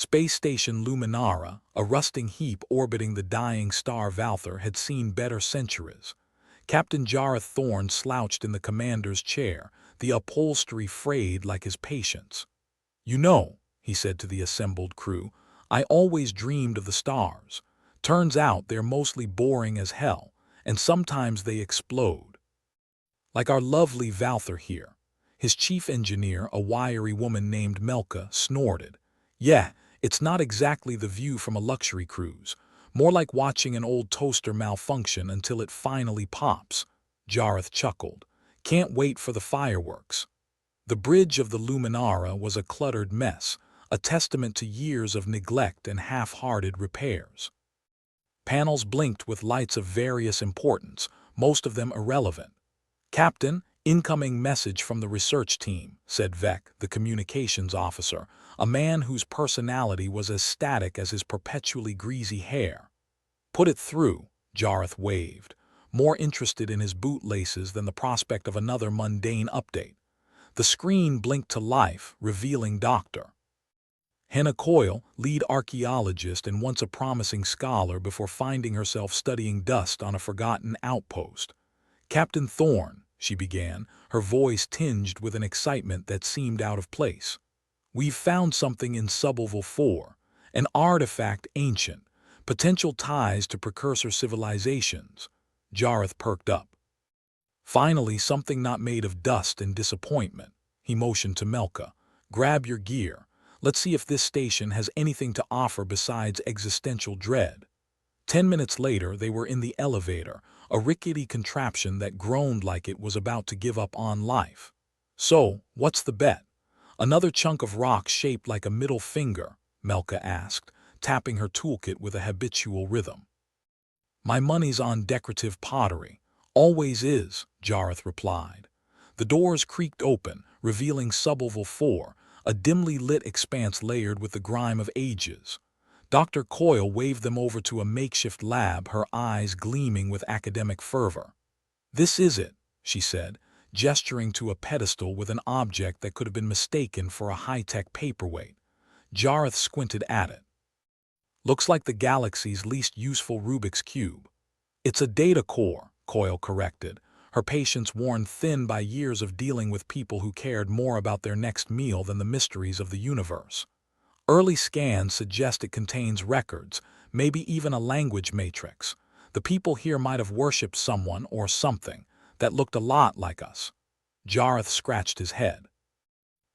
Space Station Luminara, a rusting heap orbiting the dying star Valther, had seen better centuries. Captain Jareth Thorne slouched in the commander's chair, the upholstery frayed like his patience. "You know," he said to the assembled crew, "I always dreamed of the stars. Turns out they're mostly boring as hell, and sometimes they explode. Like our lovely Valther here." His chief engineer, a wiry woman named Melka, snorted. "Yeah, it's not exactly the view from a luxury cruise. More like watching an old toaster malfunction until it finally pops." Jareth chuckled. "Can't wait for the fireworks." The bridge of the Luminara was a cluttered mess, a testament to years of neglect and half-hearted repairs. Panels blinked with lights of various importance, most of them irrelevant. "Captain, incoming message from the research team," said Vec, the communications officer, a man whose personality was as static as his perpetually greasy hair. "Put it through," Jareth waved, more interested in his bootlaces than the prospect of another mundane update. The screen blinked to life, revealing Dr. Henna Coyle, lead archaeologist and once a promising scholar before finding herself studying dust on a forgotten outpost. "Captain Thorne," she began, her voice tinged with an excitement that seemed out of place. "We've found something in Subblevel 4, an artifact ancient, potential ties to precursor civilizations." Jareth perked up. "Finally, something not made of dust and disappointment." He motioned to Melka. "Grab your gear. Let's see if this station has anything to offer besides existential dread." 10 minutes later, they were in the elevator, a rickety contraption that groaned like it was about to give up on life. "So, what's the bet?" "Another chunk of rock shaped like a middle finger?" Melka asked, tapping her toolkit with a habitual rhythm. "My money's on decorative pottery." "Always is," Jareth replied. The doors creaked open, revealing Subblevel 4, a dimly lit expanse layered with the grime of ages. Dr. Coyle waved them over to a makeshift lab, her eyes gleaming with academic fervor. "This is it," she said, gesturing to a pedestal with an object that could have been mistaken for a high-tech paperweight. Jareth squinted at it. "Looks like the galaxy's least useful Rubik's Cube." "It's a data core," Coyle corrected, her patience worn thin by years of dealing with people who cared more about their next meal than the mysteries of the universe. "Early scans suggest it contains records, maybe even a language matrix. The people here might have worshipped someone or something that looked a lot like us." Jareth scratched his head.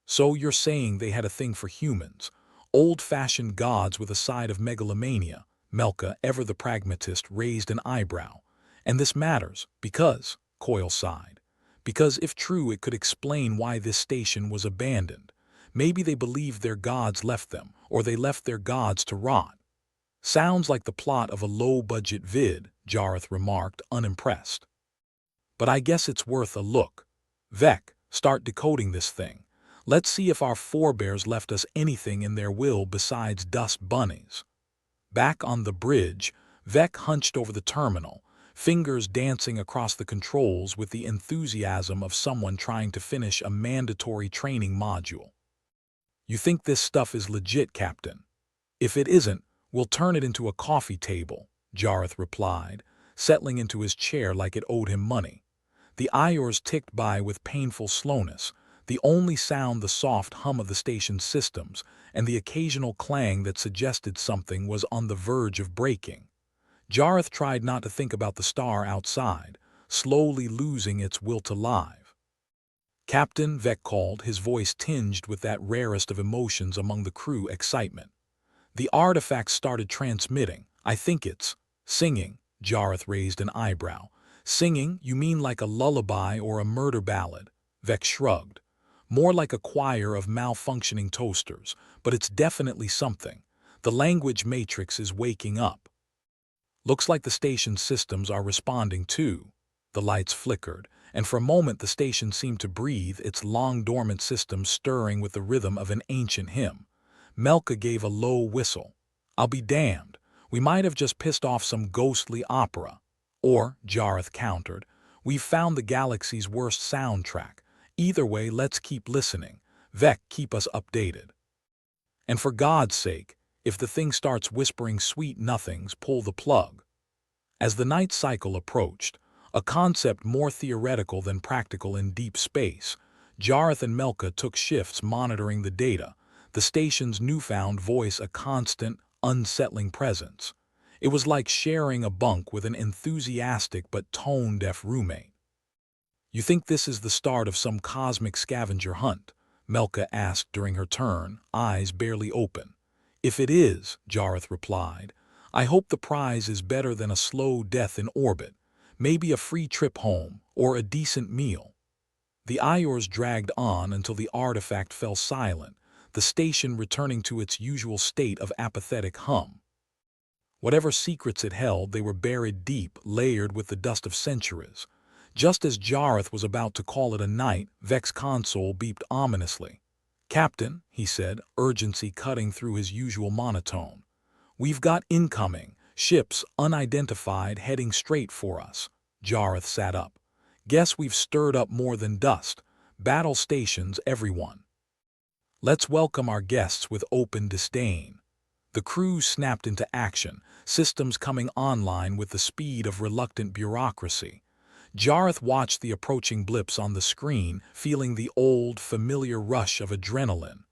"So you're saying they had a thing for humans, old-fashioned gods with a side of megalomania?" Melka, ever the pragmatist, raised an eyebrow. "And this matters, because," Coyle sighed, "because if true it could explain why this station was abandoned. Maybe they believed their gods left them, or they left their gods to rot." "Sounds like the plot of a low-budget vid," Jareth remarked, unimpressed. "But I guess it's worth a look. Vec, start decoding this thing. Let's see if our forebears left us anything in their will besides dust bunnies." Back on the bridge, Vec hunched over the terminal, fingers dancing across the controls with the enthusiasm of someone trying to finish a mandatory training module. "You think this stuff is legit, Captain?" "If it isn't, we'll turn it into a coffee table," Jareth replied, settling into his chair like it owed him money. The hours ticked by with painful slowness, the only sound the soft hum of the station's systems and the occasional clang that suggested something was on the verge of breaking. Jareth tried not to think about the star outside, slowly losing its will to live. "Captain," Vec called, his voice tinged with that rarest of emotions among the crew, excitement. "The artifact started transmitting. I think it's singing." Jareth raised an eyebrow. "Singing? You mean like a lullaby or a murder ballad?" Vec shrugged. "More like a choir of malfunctioning toasters, but it's definitely something. The language matrix is waking up. Looks like the station's systems are responding too." The lights flickered, and for a moment the station seemed to breathe, its long-dormant systems stirring with the rhythm of an ancient hymn. Melka gave a low whistle. "I'll be damned. We might have just pissed off some ghostly opera." "Or," Jareth countered, "we've found the galaxy's worst soundtrack. Either way, let's keep listening. Vec, keep us updated." And for God's sake, if the thing starts whispering sweet nothings, pull the plug. As the night cycle approached, a concept more theoretical than practical in deep space, Jareth and Melka took shifts monitoring the data, the station's newfound voice a constant, unsettling presence. It was like sharing a bunk with an enthusiastic but tone-deaf roommate. "You think this is the start of some cosmic scavenger hunt?" Melka asked during her turn, eyes barely open. "If it is," Jareth replied, "I hope the prize is better than a slow death in orbit, maybe a free trip home, or a decent meal." The Iors dragged on until the artifact fell silent, the station returning to its usual state of apathetic hum. Whatever secrets it held, they were buried deep, layered with the dust of centuries. Just as Jareth was about to call it a night, Vec's console beeped ominously. "Captain," he said, urgency cutting through his usual monotone. "We've got incoming, ships unidentified heading straight for us." Jareth sat up. "Guess we've stirred up more than dust. Battle stations, everyone. Let's welcome our guests with open disdain." The crew snapped into action, systems coming online with the speed of reluctant bureaucracy. Jareth watched the approaching blips on the screen, feeling the old, familiar rush of adrenaline.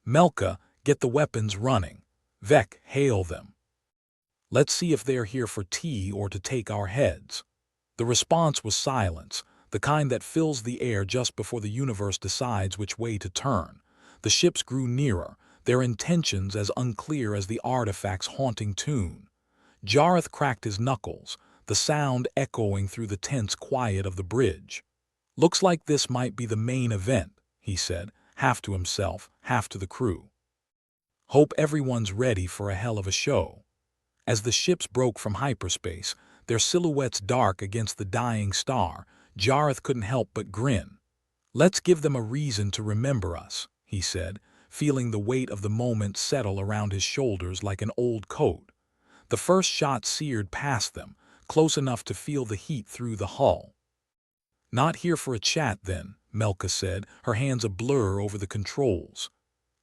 "Melka, get the weapons running. Vec, hail them. Let's see if they're here for tea or to take our heads." The response was silence, the kind that fills the air just before the universe decides which way to turn. The ships grew nearer, their intentions as unclear as the artifact's haunting tune. Jareth cracked his knuckles, the sound echoing through the tense quiet of the bridge. "Looks like this might be the main event," he said, half to himself, half to the crew. "Hope everyone's ready for a hell of a show." As the ships broke from hyperspace, their silhouettes dark against the dying star, Jareth couldn't help but grin. "Let's give them a reason to remember us," he said, feeling the weight of the moment settle around his shoulders like an old coat. The first shot seared past them, close enough to feel the heat through the hull. "Not here for a chat, then," Melka said, her hands a blur over the controls.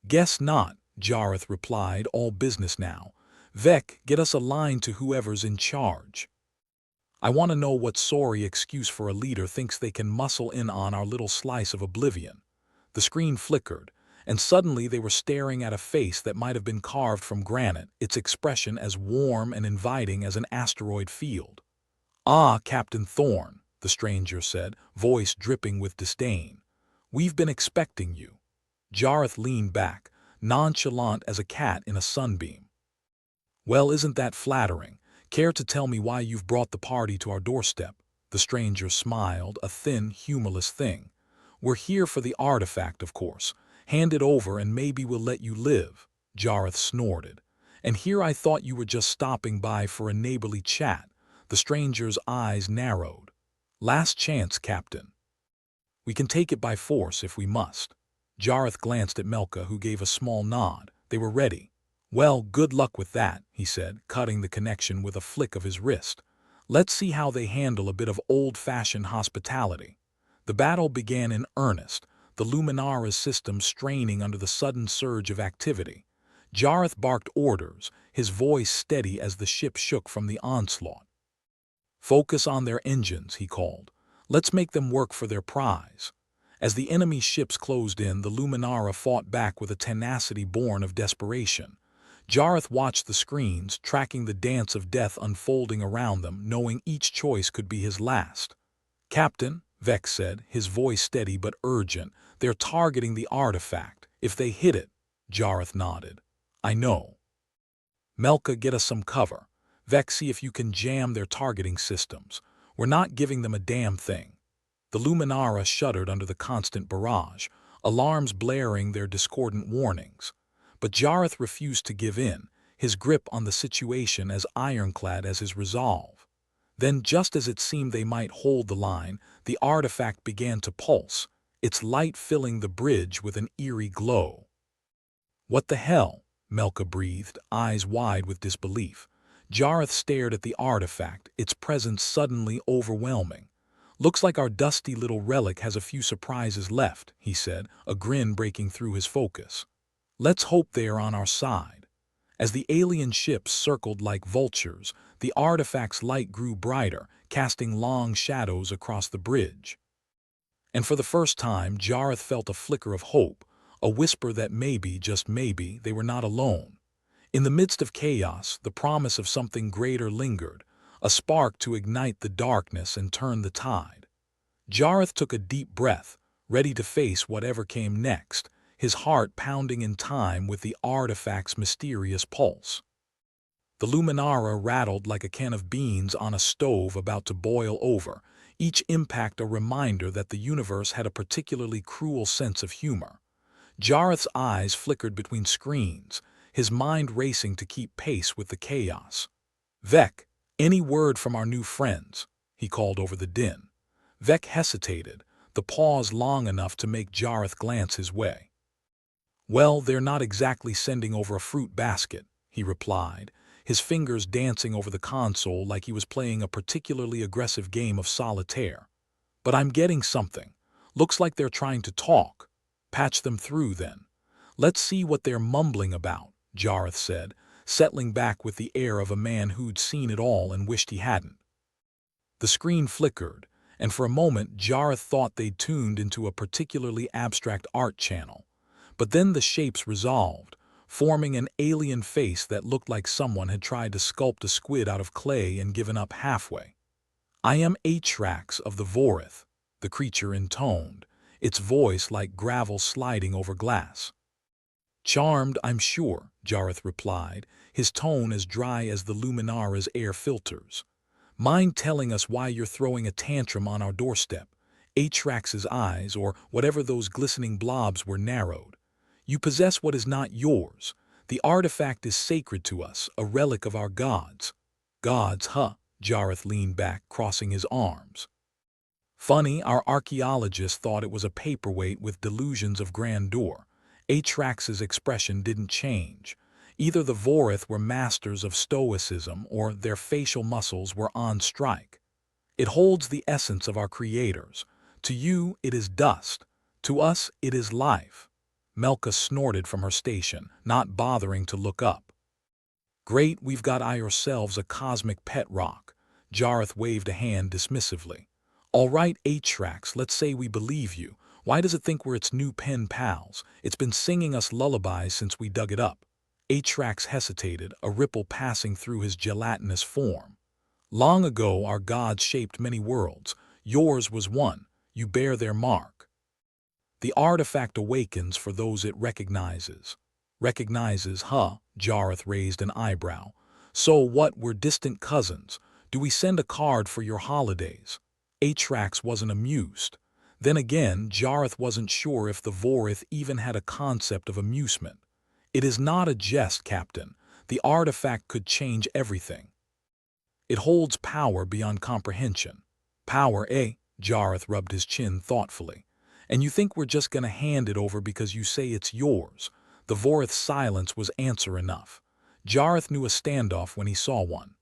"Guess not," Jareth replied, all business now. "Vec, get us a line to whoever's in charge. I want to know what sorry excuse for a leader thinks they can muscle in on our little slice of oblivion." The screen flickered, and suddenly they were staring at a face that might have been carved from granite, its expression as warm and inviting as an asteroid field. "Ah, Captain Thorne," the stranger said, voice dripping with disdain. "We've been expecting you." Jareth leaned back, nonchalant as a cat in a sunbeam. "Well, isn't that flattering? Care to tell me why you've brought the party to our doorstep?" The stranger smiled, a thin, humorless thing. "We're here for the artifact, of course. Hand it over and maybe we'll let you live." Jareth snorted. "And here I thought you were just stopping by for a neighborly chat." The stranger's eyes narrowed. "Last chance, Captain. We can take it by force if we must." Jareth glanced at Melka, who gave a small nod. They were ready. "Well, good luck with that," he said, cutting the connection with a flick of his wrist. "Let's see how they handle a bit of old-fashioned hospitality." The battle began in earnest, the Luminara's system straining under the sudden surge of activity. Jareth barked orders, his voice steady as the ship shook from the onslaught. "Focus on their engines," he called. "Let's make them work for their prize." As the enemy ships closed in, the Luminara fought back with a tenacity born of desperation. Jareth watched the screens, tracking the dance of death unfolding around them, knowing each choice could be his last. "Captain," Vec said, his voice steady but urgent, "they're targeting the artifact. If they hit it—" Jareth nodded. "I know. Melka, get us some cover. Vec, see if you can jam their targeting systems. We're not giving them a damn thing." The Luminara shuddered under the constant barrage, alarms blaring their discordant warnings. But Jareth refused to give in, his grip on the situation as ironclad as his resolve. Then, just as it seemed they might hold the line, the artifact began to pulse, its light filling the bridge with an eerie glow. "What the hell?" Melka breathed, eyes wide with disbelief. Jareth stared at the artifact, its presence suddenly overwhelming. "Looks like our dusty little relic has a few surprises left," he said, a grin breaking through his focus. Let's hope they are on our side. As the alien ships circled like vultures, the artifact's light grew brighter, casting long shadows across the bridge. And for the first time, Jareth felt a flicker of hope, a whisper that maybe, just maybe, they were not alone. In the midst of chaos, the promise of something greater lingered, a spark to ignite the darkness and turn the tide. Jareth took a deep breath, ready to face whatever came next, his heart pounding in time with the artifact's mysterious pulse. The Luminara rattled like a can of beans on a stove about to boil over, each impact a reminder that the universe had a particularly cruel sense of humor. Jareth's eyes flickered between screens, his mind racing to keep pace with the chaos. "Vec, any word from our new friends?" he called over the din. Vec hesitated, the pause long enough to make Jareth glance his way. "Well, they're not exactly sending over a fruit basket," he replied, his fingers dancing over the console like he was playing a particularly aggressive game of solitaire. "But I'm getting something. Looks like they're trying to talk. Patch them through, then. Let's see what they're mumbling about," Jareth said, settling back with the air of a man who'd seen it all and wished he hadn't. The screen flickered, and for a moment Jareth thought they'd tuned into a particularly abstract art channel. But then the shapes resolved, forming an alien face that looked like someone had tried to sculpt a squid out of clay and given up halfway. "I am Atrax of the Vorith," the creature intoned, its voice like gravel sliding over glass. "Charmed, I'm sure," Jareth replied, his tone as dry as the Luminara's air filters. "Mind telling us why you're throwing a tantrum on our doorstep?" Atrax's eyes, or whatever those glistening blobs were, narrowed. "You possess what is not yours. The artifact is sacred to us, a relic of our gods." "Gods, huh?" Jareth leaned back, crossing his arms. "Funny, our archaeologists thought it was a paperweight with delusions of grandeur." Atrax's expression didn't change. Either the Vorith were masters of stoicism or their facial muscles were on strike. "It holds the essence of our creators. To you, it is dust. To us, it is life." Melka snorted from her station, not bothering to look up. "Great, we've got ourselves a cosmic pet rock." Jareth waved a hand dismissively. "All right, Atrax, let's say we believe you. Why does it think we're its new pen pals? It's been singing us lullabies since we dug it up." Atrax hesitated, a ripple passing through his gelatinous form. "Long ago our gods shaped many worlds. Yours was one. You bear their mark. The artifact awakens for those it recognizes." "Recognizes, huh?" Jareth raised an eyebrow. "So what, we're distant cousins? Do we send a card for your holidays?" Atrax wasn't amused. Then again, Jareth wasn't sure if the Vorith even had a concept of amusement. "It is not a jest, Captain. The artifact could change everything. It holds power beyond comprehension." "Power, eh?" Jareth rubbed his chin thoughtfully. "And you think we're just gonna hand it over because you say it's yours?" The Vorith's silence was answer enough. Jareth knew a standoff when he saw one.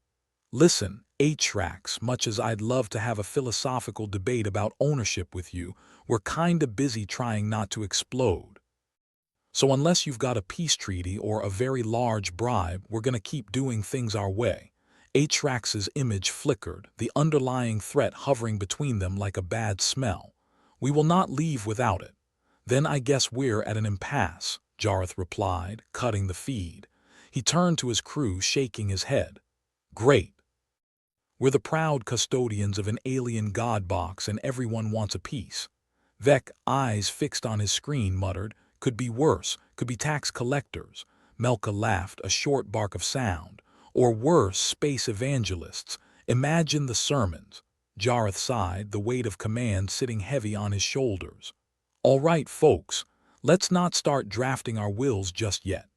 "Listen, Atrax, much as I'd love to have a philosophical debate about ownership with you, we're kinda busy trying not to explode. So unless you've got a peace treaty or a very large bribe, we're gonna keep doing things our way." Atrax's image flickered, the underlying threat hovering between them like a bad smell. "We will not leave without it." "Then I guess we're at an impasse," Jareth replied, cutting the feed. He turned to his crew, shaking his head. "Great. We're the proud custodians of an alien god box and everyone wants a piece." Vec, eyes fixed on his screen, muttered, "Could be worse, could be tax collectors." Melka laughed, a short bark of sound. "Or worse, space evangelists. Imagine the sermons." Jareth sighed, the weight of command sitting heavy on his shoulders. "All right, folks, let's not start drafting our wills just yet."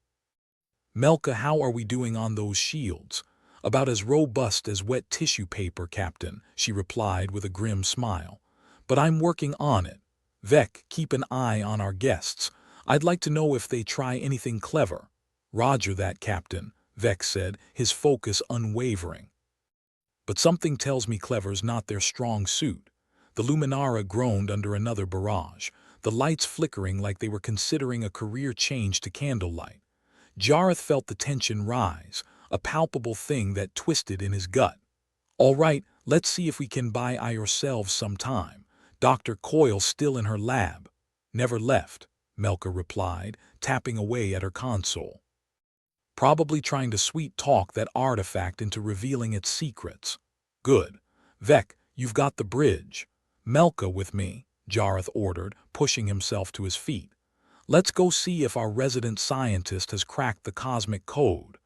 "Melka, how are we doing on those shields?" "About as robust as wet tissue paper, Captain," she replied with a grim smile. "But I'm working on it. Vec, keep an eye on our guests. I'd like to know if they try anything clever." "Roger that, Captain," Vec said, his focus unwavering. "But something tells me clever's not their strong suit." The Luminara groaned under another barrage. the lights flickering like they were considering a career change to candlelight. Jareth felt the tension rise, a palpable thing that twisted in his gut. "All right, let's see if we can buy ourselves some time. Dr. Coyle still in her lab." "Never left," Melka replied, tapping away at her console. "Probably trying to sweet-talk that artifact into revealing its secrets." "Good. Vec, you've got the bridge." "Melka with me," Jareth ordered, pushing himself to his feet. "Let's go see if our resident scientist has cracked the cosmic code."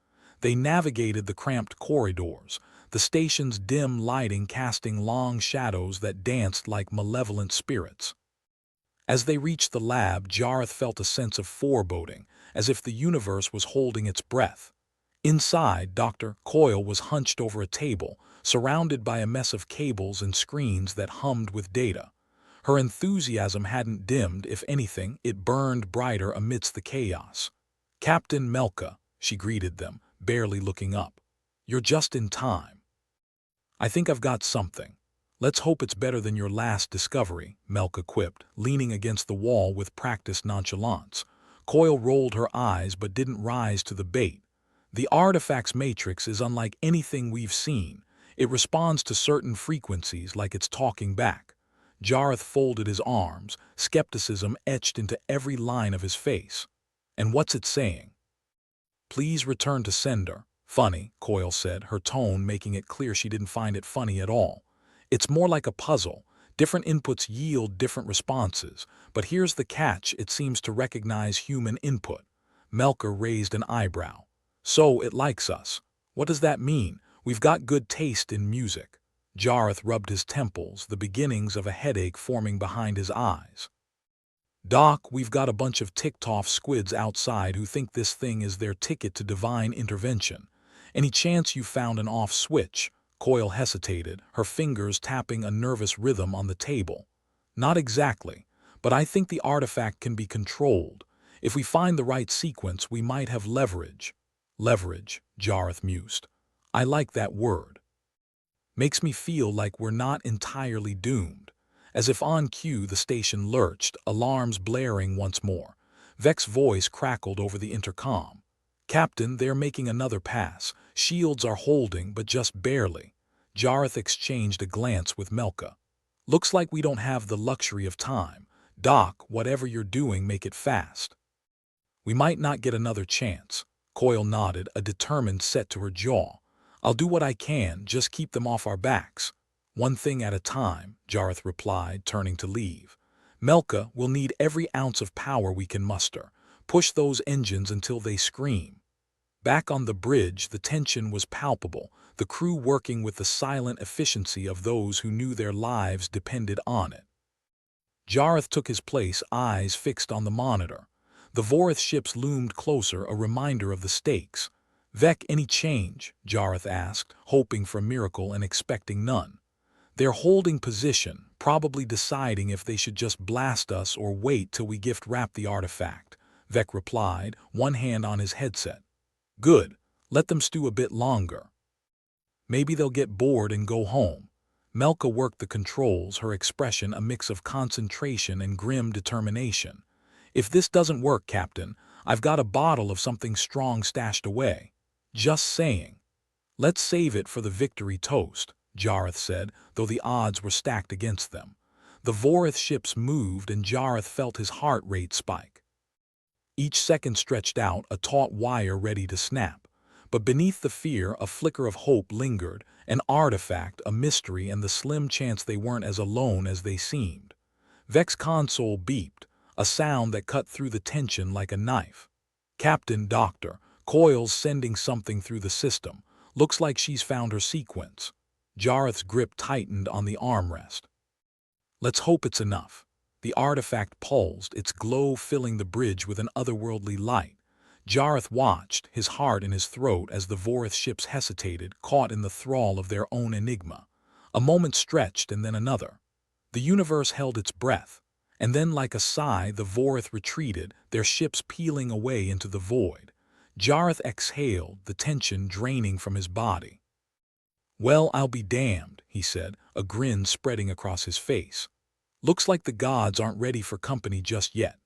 They navigated the cramped corridors, the station's dim lighting casting long shadows that danced like malevolent spirits. As they reached the lab, Jareth felt a sense of foreboding, as if the universe was holding its breath. Inside, Dr. Coyle was hunched over a table, surrounded by a mess of cables and screens that hummed with data. Her enthusiasm hadn't dimmed; if anything, it burned brighter amidst the chaos. "Captain Melka," she greeted them, barely looking up. "You're just in time. I think I've got something." "Let's hope it's better than your last discovery," Melka quipped, leaning against the wall with practiced nonchalance. Coyle rolled her eyes but didn't rise to the bait. "The artifact's matrix is unlike anything we've seen. It responds to certain frequencies like it's talking back." Jareth folded his arms, skepticism etched into every line of his face. "And what's it saying?" "Please return to sender." "Funny," Coyle said, her tone making it clear she didn't find it funny at all. "It's more like a puzzle. Different inputs yield different responses, but here's the catch: it seems to recognize human input." Melka raised an eyebrow. "So it likes us. What does that mean? We've got good taste in music." Jareth rubbed his temples, the beginnings of a headache forming behind his eyes. "Doc, we've got a bunch of ticked-off squids outside who think this thing is their ticket to divine intervention. Any chance you found an off switch?" Coyle hesitated, her fingers tapping a nervous rhythm on the table. "Not exactly, but I think the artifact can be controlled. If we find the right sequence, we might have leverage." "Leverage," Jareth mused. "I like that word. Makes me feel like we're not entirely doomed." As if on cue, the station lurched, alarms blaring once more. Vec's voice crackled over the intercom. "Captain, they're making another pass. Shields are holding, but just barely." Jareth exchanged a glance with Melka. "Looks like we don't have the luxury of time. Doc, whatever you're doing, make it fast." "We might not get another chance." Coyle nodded, a determined set to her jaw. "I'll do what I can, just keep them off our backs." "One thing at a time," Jareth replied, turning to leave. "Melka, we'll need every ounce of power we can muster. Push those engines until they scream." Back on the bridge, the tension was palpable, the crew working with the silent efficiency of those who knew their lives depended on it. Jareth took his place, eyes fixed on the monitor. The Vorith ships loomed closer, a reminder of the stakes. "Vec, any change?" Jareth asked, hoping for a miracle and expecting none. "They're holding position, probably deciding if they should just blast us or wait till we gift-wrap the artifact," Vec replied, one hand on his headset. "Good. Let them stew a bit longer. Maybe they'll get bored and go home." Melka worked the controls, her expression a mix of concentration and grim determination. "If this doesn't work, Captain, I've got a bottle of something strong stashed away." "Just saying." "Let's save it for the victory toast," Jareth said, though the odds were stacked against them. The Vorith ships moved, and Jareth felt his heart rate spike. Each second stretched out, a taut wire ready to snap. But beneath the fear, a flicker of hope lingered, an artifact, a mystery, and the slim chance they weren't as alone as they seemed. Vec's console beeped, a sound that cut through the tension like a knife. "Captain, Doctor, Coyle's sending something through the system. Looks like she's found her sequence." Jareth's grip tightened on the armrest. "Let's hope it's enough." The artifact pulsed, its glow filling the bridge with an otherworldly light. Jareth watched, his heart in his throat, as the Vorith ships hesitated, caught in the thrall of their own enigma. A moment stretched, and then another. The universe held its breath. And then, like a sigh, the Vorith retreated, their ships peeling away into the void. Jareth exhaled, the tension draining from his body. "Well, I'll be damned," he said, a grin spreading across his face. Looks like the gods aren't ready for company just yet.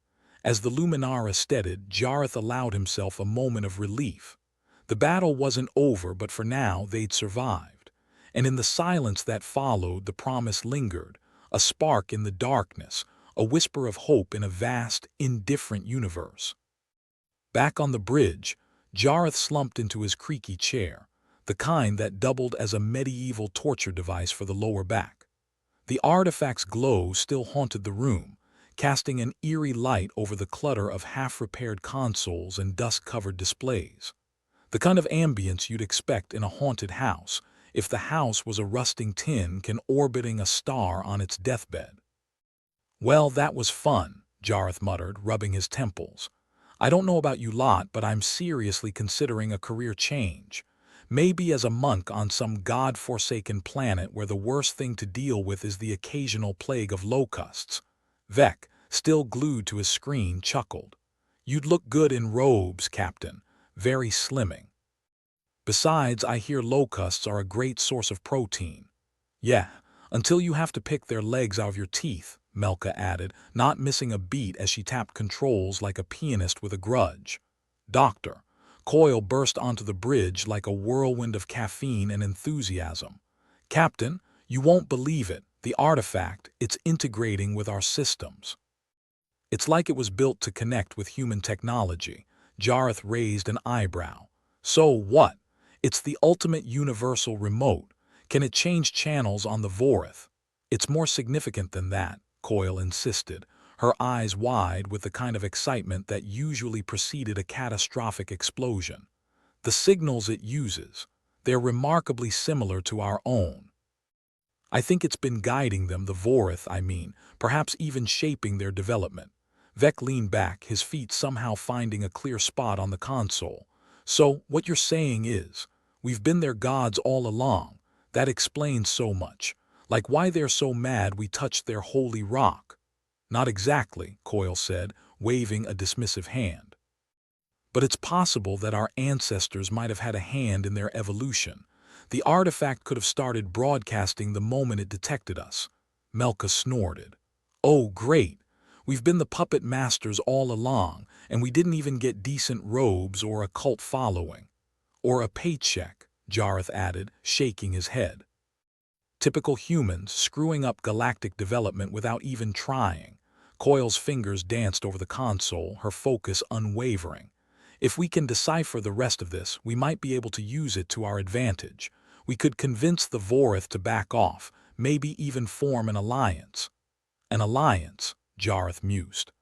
As the Luminara steadied, Jareth allowed himself a moment of relief. The battle wasn't over, but for now they'd survived. And in the silence that followed, the promise lingered, a spark in the darkness, a whisper of hope in a vast, indifferent universe. Back on the bridge, Jareth slumped into his creaky chair, the kind that doubled as a medieval torture device for the lower back. The artifact's glow still haunted the room, casting an eerie light over the clutter of half-repaired consoles and dust-covered displays. The kind of ambience you'd expect in a haunted house, if the house was a rusting tin can orbiting a star on its deathbed. "Well, that was fun," Jareth muttered, rubbing his temples. "I don't know about you lot, but I'm seriously considering a career change. Maybe as a monk on some god-forsaken planet where the worst thing to deal with is the occasional plague of locusts." Vec, still glued to his screen, chuckled. "You'd look good in robes, Captain. Very slimming. Besides, I hear locusts are a great source of protein." "Yeah, until you have to pick their legs out of your teeth," Melka added, not missing a beat as she tapped controls like a pianist with a grudge. "Doctor." Coyle burst onto the bridge like a whirlwind of caffeine and enthusiasm. "Captain, you won't believe it. The artifact, it's integrating with our systems. It's like it was built to connect with human technology." Jareth raised an eyebrow. "So what? It's the ultimate universal remote. Can it change channels on the Vorith?" "It's more significant than that," Coyle insisted, her eyes wide with the kind of excitement that usually preceded a catastrophic explosion. "The signals it uses, they're remarkably similar to our own. I think it's been guiding them, the Vorith, I mean, perhaps even shaping their development." Vec leaned back, his feet somehow finding a clear spot on the console. "So, what you're saying is, we've been their gods all along. That explains so much. Like why they're so mad we touched their holy rock." "Not exactly," Coyle said, waving a dismissive hand. "But it's possible that our ancestors might have had a hand in their evolution. The artifact could have started broadcasting the moment it detected us." Melka snorted. "Oh, great. We've been the puppet masters all along, and we didn't even get decent robes or a cult following." "Or a paycheck," Jareth added, shaking his head. "Typical humans, screwing up galactic development without even trying." Coyle's fingers danced over the console, her focus unwavering. "If we can decipher the rest of this, we might be able to use it to our advantage. We could convince the Vorith to back off, maybe even form an alliance." "An alliance," Jareth mused.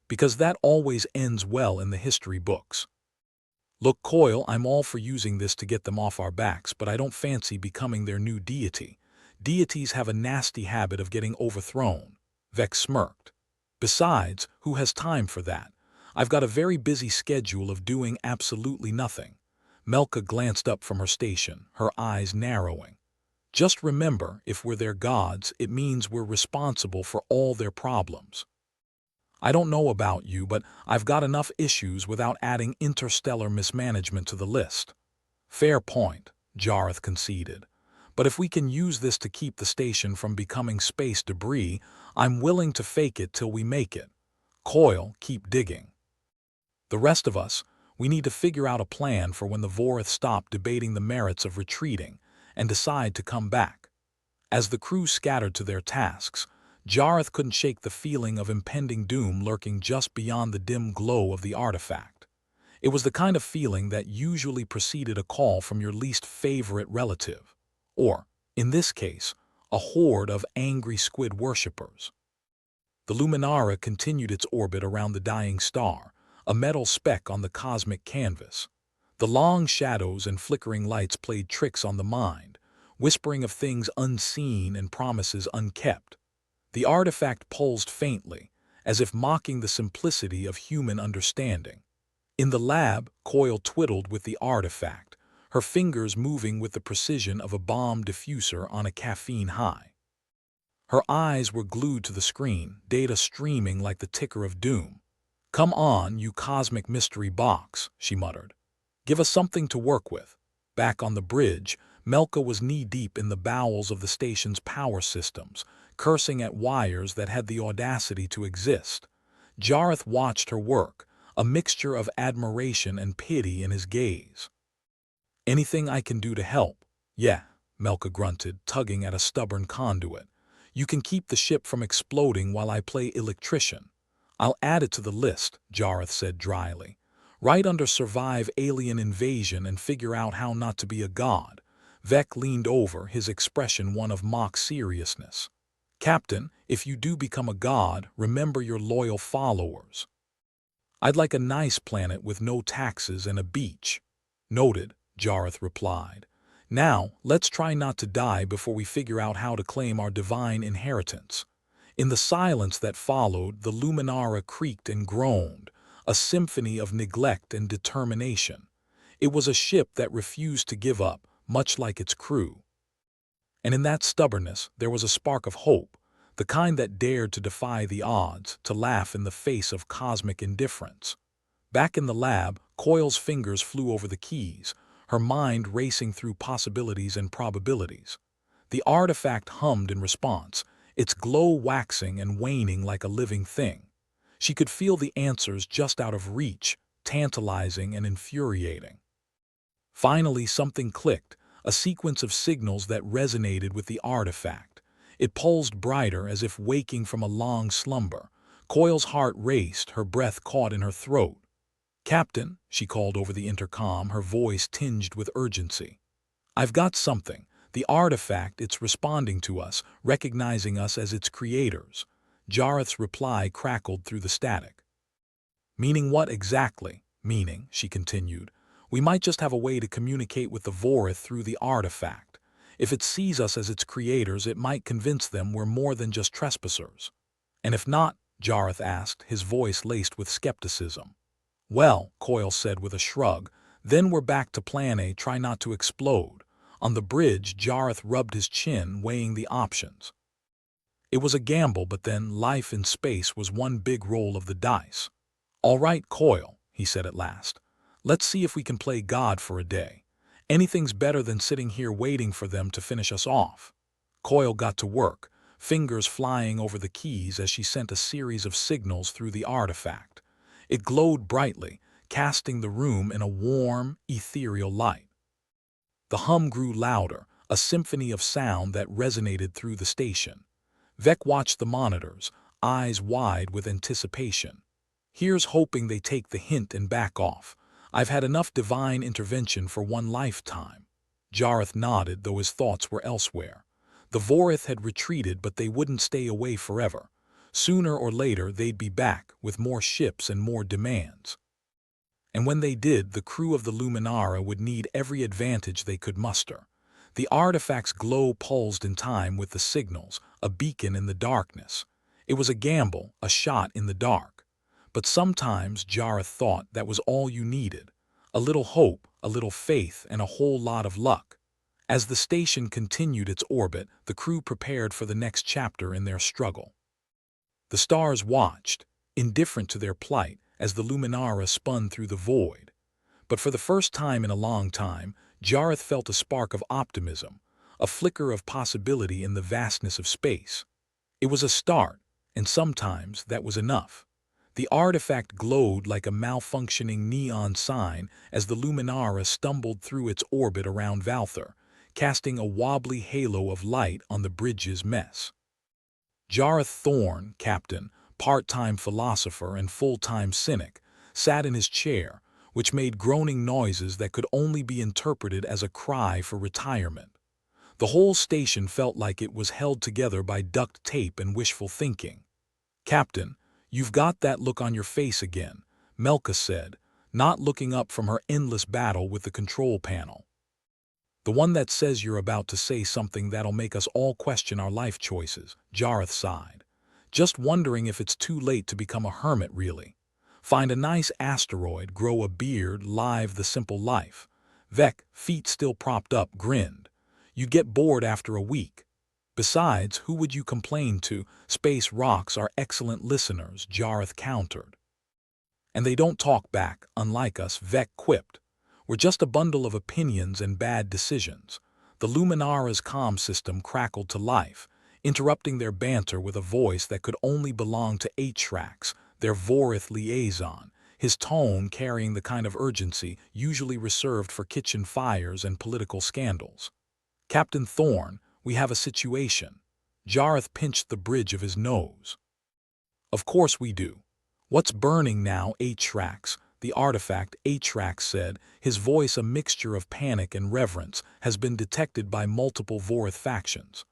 "Because that always ends well in the history books." "Look, Coyle, I'm all for using this to get them off our backs, but I don't fancy becoming their new deity. Deities have a nasty habit of getting overthrown." Vec smirked. "Besides, who has time for that? I've got a very busy schedule of doing absolutely nothing." Melka glanced up from her station, her eyes narrowing. "Just remember, if we're their gods, it means we're responsible for all their problems. I don't know about you, but I've got enough issues without adding interstellar mismanagement to the list." "Fair point," Jareth conceded. "But if we can use this to keep the station from becoming space debris, I'm willing to fake it till we make it. Coyle, keep digging. The rest of us, we need to figure out a plan for when the Vorith stop debating the merits of retreating and decide to come back." As the crew scattered to their tasks, Jareth couldn't shake the feeling of impending doom lurking just beyond the dim glow of the artifact. It was the kind of feeling that usually preceded a call from your least favorite relative. Or, in this case, a horde of angry squid worshippers. The Luminara continued its orbit around the dying star, a metal speck on the cosmic canvas. The long shadows and flickering lights played tricks on the mind, whispering of things unseen and promises unkept. The artifact pulsed faintly, as if mocking the simplicity of human understanding. In the lab, Coyle twiddled with the artifact, her fingers moving with the precision of a bomb diffuser on a caffeine high. Her eyes were glued to the screen, data streaming like the ticker of doom. "Come on, you cosmic mystery box," she muttered. "Give us something to work with." Back on the bridge, Melka was knee-deep in the bowels of the station's power systems, cursing at wires that had the audacity to exist. Jareth watched her work, a mixture of admiration and pity in his gaze. "Anything I can do to help?" "Yeah," Melka grunted, tugging at a stubborn conduit. "You can keep the ship from exploding while I play electrician." "I'll add it to the list," Jareth said dryly. "Right under survive alien invasion and figure out how not to be a god." Vec leaned over, his expression one of mock seriousness. "Captain, if you do become a god, remember your loyal followers." "I'd like a nice planet with no taxes and a beach." "Noted," Jareth replied. "Now, let's try not to die before we figure out how to claim our divine inheritance." In the silence that followed, the Luminara creaked and groaned, a symphony of neglect and determination. It was a ship that refused to give up, much like its crew. And in that stubbornness, there was a spark of hope, the kind that dared to defy the odds, to laugh in the face of cosmic indifference. Back in the lab, Coil's fingers flew over the keys, her mind racing through possibilities and probabilities. The artifact hummed in response, its glow waxing and waning like a living thing. She could feel the answers just out of reach, tantalizing and infuriating. Finally, something clicked, a sequence of signals that resonated with the artifact. It pulsed brighter as if waking from a long slumber. Coil's heart raced, her breath caught in her throat. "Captain," she called over the intercom, her voice tinged with urgency. "I've got something. The artifact, it's responding to us, recognizing us as its creators." Jareth's reply crackled through the static. "Meaning what exactly?" "Meaning," she continued, "we might just have a way to communicate with the Vorith through the artifact. If it sees us as its creators, it might convince them we're more than just trespassers." "And if not?" Jareth asked, his voice laced with skepticism. "Well," Coil said with a shrug, "then we're back to Plan A, try not to explode." On the bridge, Jareth rubbed his chin, weighing the options. It was a gamble, but then life in space was one big roll of the dice. "All right, Coil," he said at last. "Let's see if we can play God for a day. Anything's better than sitting here waiting for them to finish us off." Coil got to work, fingers flying over the keys as she sent a series of signals through the artifact. It glowed brightly, casting the room in a warm, ethereal light. The hum grew louder, a symphony of sound that resonated through the station. Vec watched the monitors, eyes wide with anticipation. "Here's hoping they take the hint and back off. I've had enough divine intervention for one lifetime." Jareth nodded, though his thoughts were elsewhere. The Vorith had retreated, but they wouldn't stay away forever. Sooner or later, they'd be back, with more ships and more demands. And when they did, the crew of the Luminara would need every advantage they could muster. The artifact's glow pulsed in time with the signals, a beacon in the darkness. It was a gamble, a shot in the dark. But sometimes, Jareth thought, that was all you needed. A little hope, a little faith, and a whole lot of luck. As the station continued its orbit, the crew prepared for the next chapter in their struggle. The stars watched, indifferent to their plight, as the Luminara spun through the void. But for the first time in a long time, Jareth felt a spark of optimism, a flicker of possibility in the vastness of space. It was a start, and sometimes that was enough. The artifact glowed like a malfunctioning neon sign as the Luminara stumbled through its orbit around Valthar, casting a wobbly halo of light on the bridge's mess. Jareth Thorne, captain, part-time philosopher and full-time cynic, sat in his chair, which made groaning noises that could only be interpreted as a cry for retirement. The whole station felt like it was held together by duct tape and wishful thinking. "Captain, you've got that look on your face again," Melka said, not looking up from her endless battle with the control panel. "The one that says you're about to say something that'll make us all question our life choices," Jareth sighed. "Just wondering if it's too late to become a hermit, really. Find a nice asteroid, grow a beard, live the simple life." Vec, feet still propped up, grinned. "You'd get bored after a week. Besides, who would you complain to? Space rocks are excellent listeners," Jareth countered. "And they don't talk back, unlike us," Vec quipped. "We're just a bundle of opinions and bad decisions." The Luminara's comm system crackled to life, interrupting their banter with a voice that could only belong to Atrax, their Vorith liaison, his tone carrying the kind of urgency usually reserved for kitchen fires and political scandals. "Captain Thorne, we have a situation." Jareth pinched the bridge of his nose. "Of course we do. What's burning now, Atrax?" The artifact, Atrax said, his voice a mixture of panic and reverence, has been detected by multiple Vorith factions.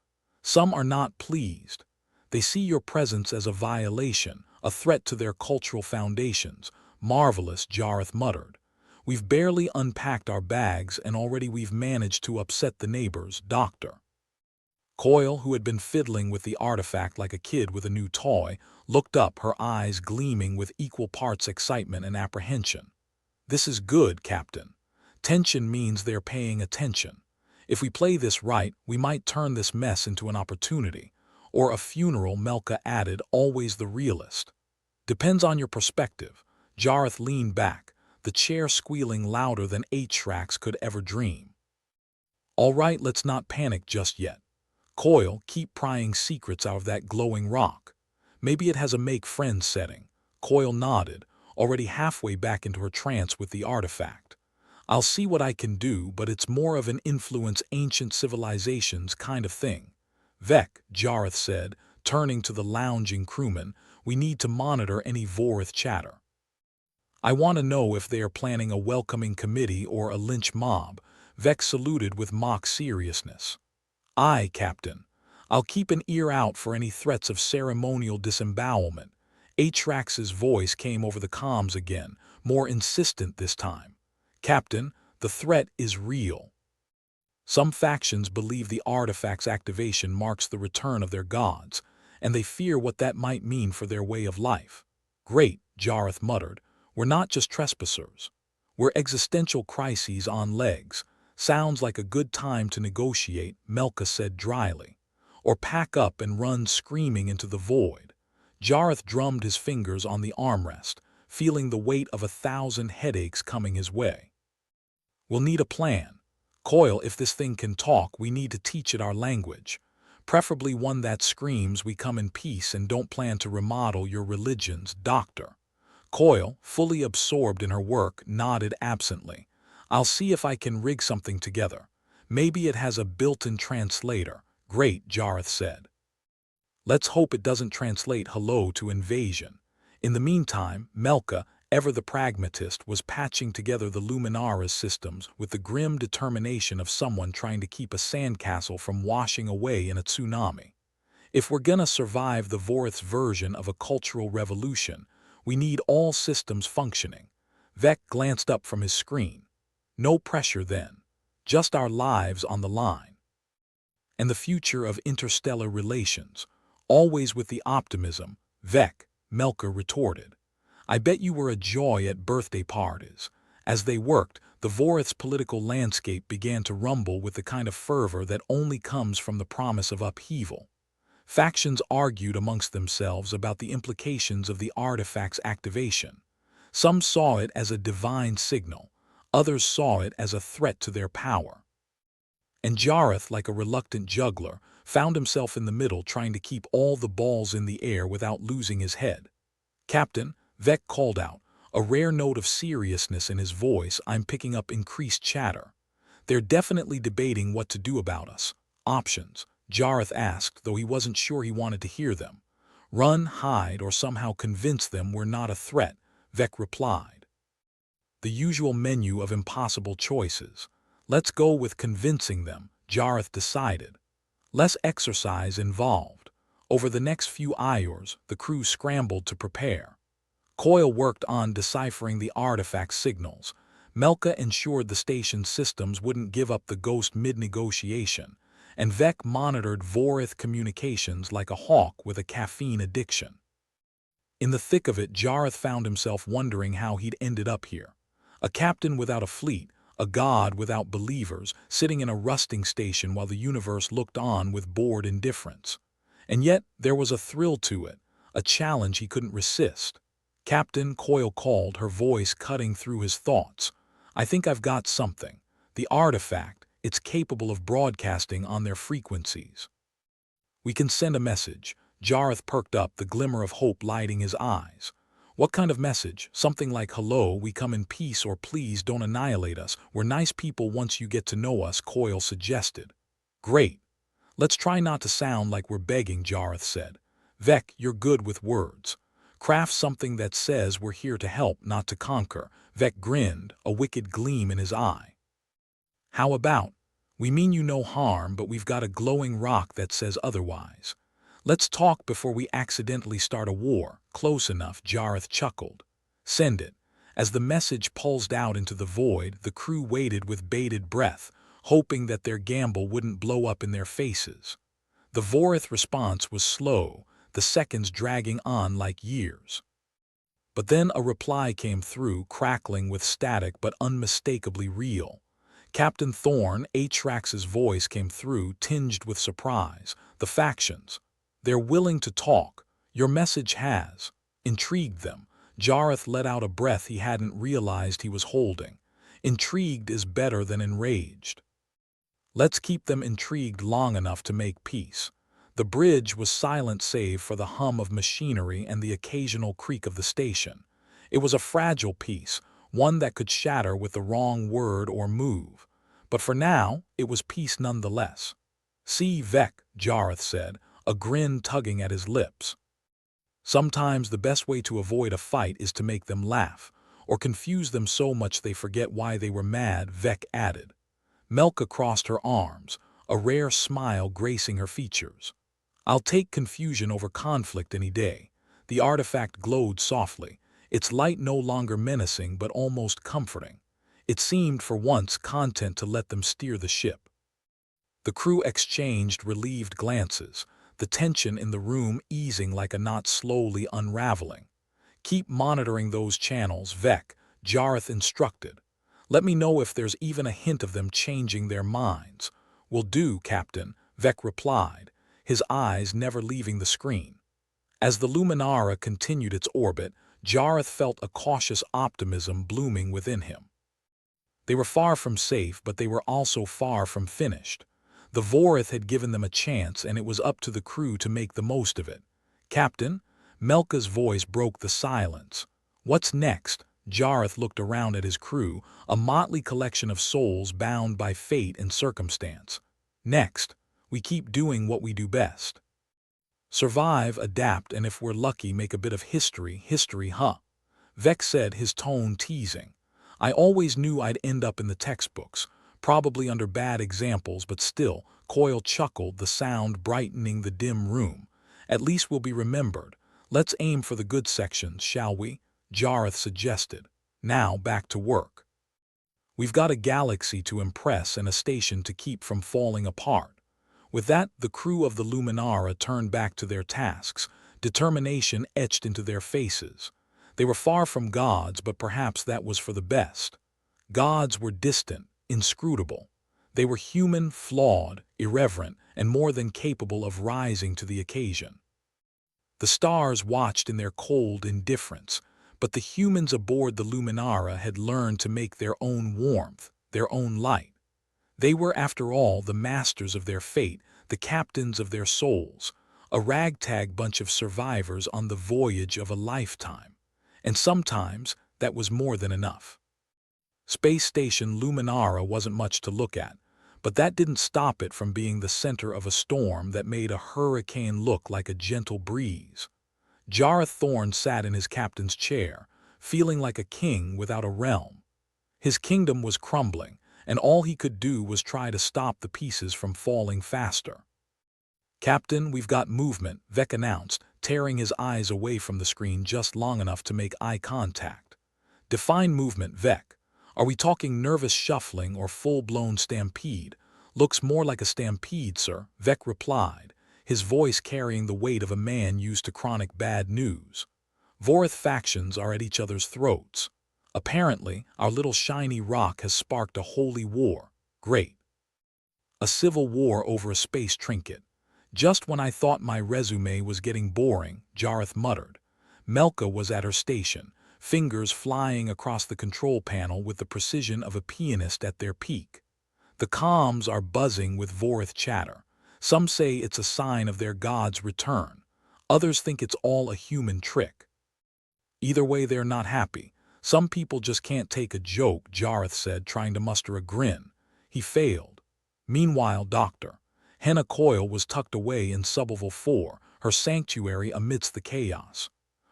Some are not pleased. They see your presence as a violation, a threat to their cultural foundations. "Marvelous," Jareth muttered. "We've barely unpacked our bags and already we've managed to upset the neighbors, Doctor." Coyle, who had been fiddling with the artifact like a kid with a new toy, looked up, her eyes gleaming with equal parts excitement and apprehension. "This is good, Captain. Tension means they're paying attention. If we play this right, we might turn this mess into an opportunity. Or a funeral," Melka added, always the realist. "Depends on your perspective." Jareth leaned back, the chair squealing louder than Atrax could ever dream. "All right, let's not panic just yet. Coyle, keep prying secrets out of that glowing rock. Maybe it has a make friends setting." Coyle nodded, already halfway back into her trance with the artifact. "I'll see what I can do, but it's more of an influence ancient civilizations kind of thing." "Vec," Jareth said, turning to the lounging crewman, "we need to monitor any Vorith chatter. I want to know if they are planning a welcoming committee or a lynch mob." Vec saluted with mock seriousness. "Aye, Captain. I'll keep an ear out for any threats of ceremonial disembowelment." Atrax's voice came over the comms again, more insistent this time. "Captain, the threat is real. Some factions believe the artifact's activation marks the return of their gods, and they fear what that might mean for their way of life." "Great," Jareth muttered. "We're not just trespassers. We're existential crises on legs." "Sounds like a good time to negotiate," Melka said dryly. "Or pack up and run screaming into the void." Jareth drummed his fingers on the armrest, feeling the weight of 1,000 headaches coming his way. "We'll need a plan. Coyle, if this thing can talk, we need to teach it our language. Preferably one that screams we come in peace and don't plan to remodel your religions, Doctor." Coyle, fully absorbed in her work, nodded absently. "I'll see if I can rig something together. Maybe it has a built-in translator." "Great," Jareth said. "Let's hope it doesn't translate hello to invasion." In the meantime, Melka, ever the pragmatist, was patching together the Luminara's systems with the grim determination of someone trying to keep a sandcastle from washing away in a tsunami. "If we're gonna survive the Vorith's version of a cultural revolution, we need all systems functioning." Vec glanced up from his screen. "No pressure then. Just our lives on the line. And the future of interstellar relations. Always with the optimism, Vec," Melka retorted. "I bet you were a joy at birthday parties." As they worked, the Vorith's political landscape began to rumble with the kind of fervor that only comes from the promise of upheaval. Factions argued amongst themselves about the implications of the artifact's activation. Some saw it as a divine signal, others saw it as a threat to their power. And Jareth, like a reluctant juggler, found himself in the middle trying to keep all the balls in the air without losing his head. "Captain," Vec called out, a rare note of seriousness in his voice. "I'm picking up increased chatter. They're definitely debating what to do about us." "Options?" Jareth asked, though he wasn't sure he wanted to hear them. "Run, hide, or somehow convince them we're not a threat," Vec replied. "The usual menu of impossible choices. Let's go with convincing them," Jareth decided. "Less exercise involved." Over the next few hours, the crew scrambled to prepare. Coyle worked on deciphering the artifact's signals. Melka ensured the station's systems wouldn't give up the ghost mid-negotiation, and Vec monitored Vorith communications like a hawk with a caffeine addiction. In the thick of it, Jareth found himself wondering how he'd ended up here. A captain without a fleet, a god without believers, sitting in a rusting station while the universe looked on with bored indifference. And yet there was a thrill to it, a challenge he couldn't resist. "Captain," Coyle called, her voice cutting through his thoughts. "I think I've got something. The artifact, it's capable of broadcasting on their frequencies." We can send a message. Jareth perked up, the glimmer of hope lighting his eyes. What kind of message? Something like, hello, we come in peace, or please don't annihilate us. We're nice people once you get to know us, Coyle suggested. Great. Let's try not to sound like we're begging, Jareth said. Vec, you're good with words. Craft something that says we're here to help, not to conquer. Vec grinned, a wicked gleam in his eye. How about, we mean you no harm, but we've got a glowing rock that says otherwise. Let's talk before we accidentally start a war. Close enough, Jareth chuckled. Send it. As the message pulsed out into the void, the crew waited with bated breath, hoping that their gamble wouldn't blow up in their faces. The Vorith response was slow, the seconds dragging on like years. But then a reply came through, crackling with static but unmistakably real. Captain Thorne, Atrax's voice came through, tinged with surprise. The factions. They're willing to talk. Your message has intrigued them. Jareth let out a breath he hadn't realized he was holding. Intrigued is better than enraged. Let's keep them intrigued long enough to make peace. The bridge was silent save for the hum of machinery and the occasional creak of the station. It was a fragile peace, one that could shatter with the wrong word or move. But for now, it was peace nonetheless. See, Vec, Jareth said, a grin tugging at his lips. Sometimes the best way to avoid a fight is to make them laugh, or confuse them so much they forget why they were mad, Vec added. Melka crossed her arms, a rare smile gracing her features. I'll take confusion over conflict any day. The artifact glowed softly, its light no longer menacing but almost comforting. It seemed for once content to let them steer the ship. The crew exchanged relieved glances, the tension in the room easing like a knot slowly unraveling. Keep monitoring those channels, Vec, Jareth instructed. Let me know if there's even a hint of them changing their minds. Will do, Captain, Vec replied, his eyes never leaving the screen. As the Luminara continued its orbit, Jareth felt a cautious optimism blooming within him. They were far from safe, but they were also far from finished. The Vorith had given them a chance, and it was up to the crew to make the most of it. Captain? Melka's voice broke the silence. What's next? Jareth looked around at his crew, a motley collection of souls bound by fate and circumstance. Next, we keep doing what we do best. Survive, adapt, and if we're lucky, make a bit of history, huh? Vec said, his tone teasing. I always knew I'd end up in the textbooks, probably under bad examples, but still, Coyle chuckled, the sound brightening the dim room. At least we'll be remembered. Let's aim for the good sections, shall we? Jareth suggested. Now back to work. We've got a galaxy to impress and a station to keep from falling apart. With that, the crew of the Luminara turned back to their tasks, determination etched into their faces. They were far from gods, but perhaps that was for the best. Gods were distant, inscrutable. They were human, flawed, irreverent, and more than capable of rising to the occasion. The stars watched in their cold indifference, but the humans aboard the Luminara had learned to make their own warmth, their own light. They were, after all, the masters of their fate, the captains of their souls, a ragtag bunch of survivors on the voyage of a lifetime. And sometimes that was more than enough. Space Station Luminara wasn't much to look at, but that didn't stop it from being the center of a storm that made a hurricane look like a gentle breeze. Jareth Thorne sat in his captain's chair, feeling like a king without a realm. His kingdom was crumbling, and all he could do was try to stop the pieces from falling faster. Captain, we've got movement, Vec announced, tearing his eyes away from the screen just long enough to make eye contact. Define movement, Vec. Are we talking nervous shuffling or full-blown stampede? Looks more like a stampede, sir, Vec replied, his voice carrying the weight of a man used to chronic bad news. Vorith factions are at each other's throats. Apparently, our little shiny rock has sparked a holy war. Great. A civil war over a space trinket. Just when I thought my resume was getting boring, Jareth muttered. Melka was at her station, fingers flying across the control panel with the precision of a pianist at their peak. The comms are buzzing with Vorith chatter. Some say it's a sign of their god's return. Others think it's all a human trick. Either way, they're not happy. Some people just can't take a joke, Jareth said, trying to muster a grin. He failed. Meanwhile, Dr. Henna Coyle was tucked away in Sublevel 4, her sanctuary amidst the chaos.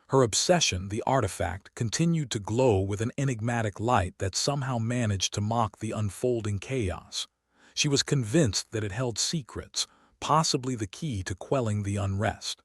Her obsession, the artifact, continued to glow with an enigmatic light that somehow managed to mock the unfolding chaos. She was convinced that it held secrets, possibly the key to quelling the unrest.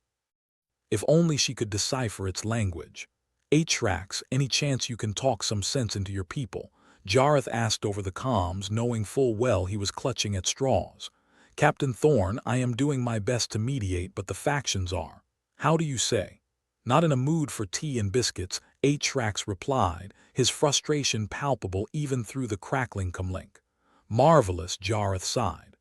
If only she could decipher its language. Atrax, any chance you can talk some sense into your people? Jareth asked over the comms, knowing full well he was clutching at straws. Captain Thorne, I am doing my best to mediate, but the factions are. How do you say? Not in a mood for tea and biscuits, Atrax replied, his frustration palpable even through the crackling comlink. Marvelous, Jareth sighed.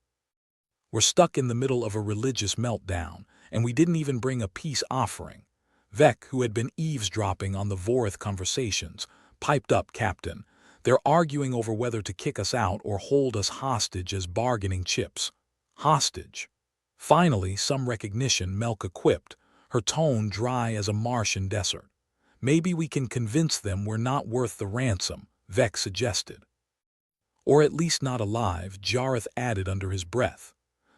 We're stuck in the middle of a religious meltdown, and we didn't even bring a peace offering. Vec, who had been eavesdropping on the Vorith conversations, piped up, Captain. They're arguing over whether to kick us out or hold us hostage as bargaining chips. Hostage. Finally, some recognition, Melka quipped, her tone dry as a Martian desert. Maybe we can convince them we're not worth the ransom, Vec suggested. Or at least not alive, Jareth added under his breath.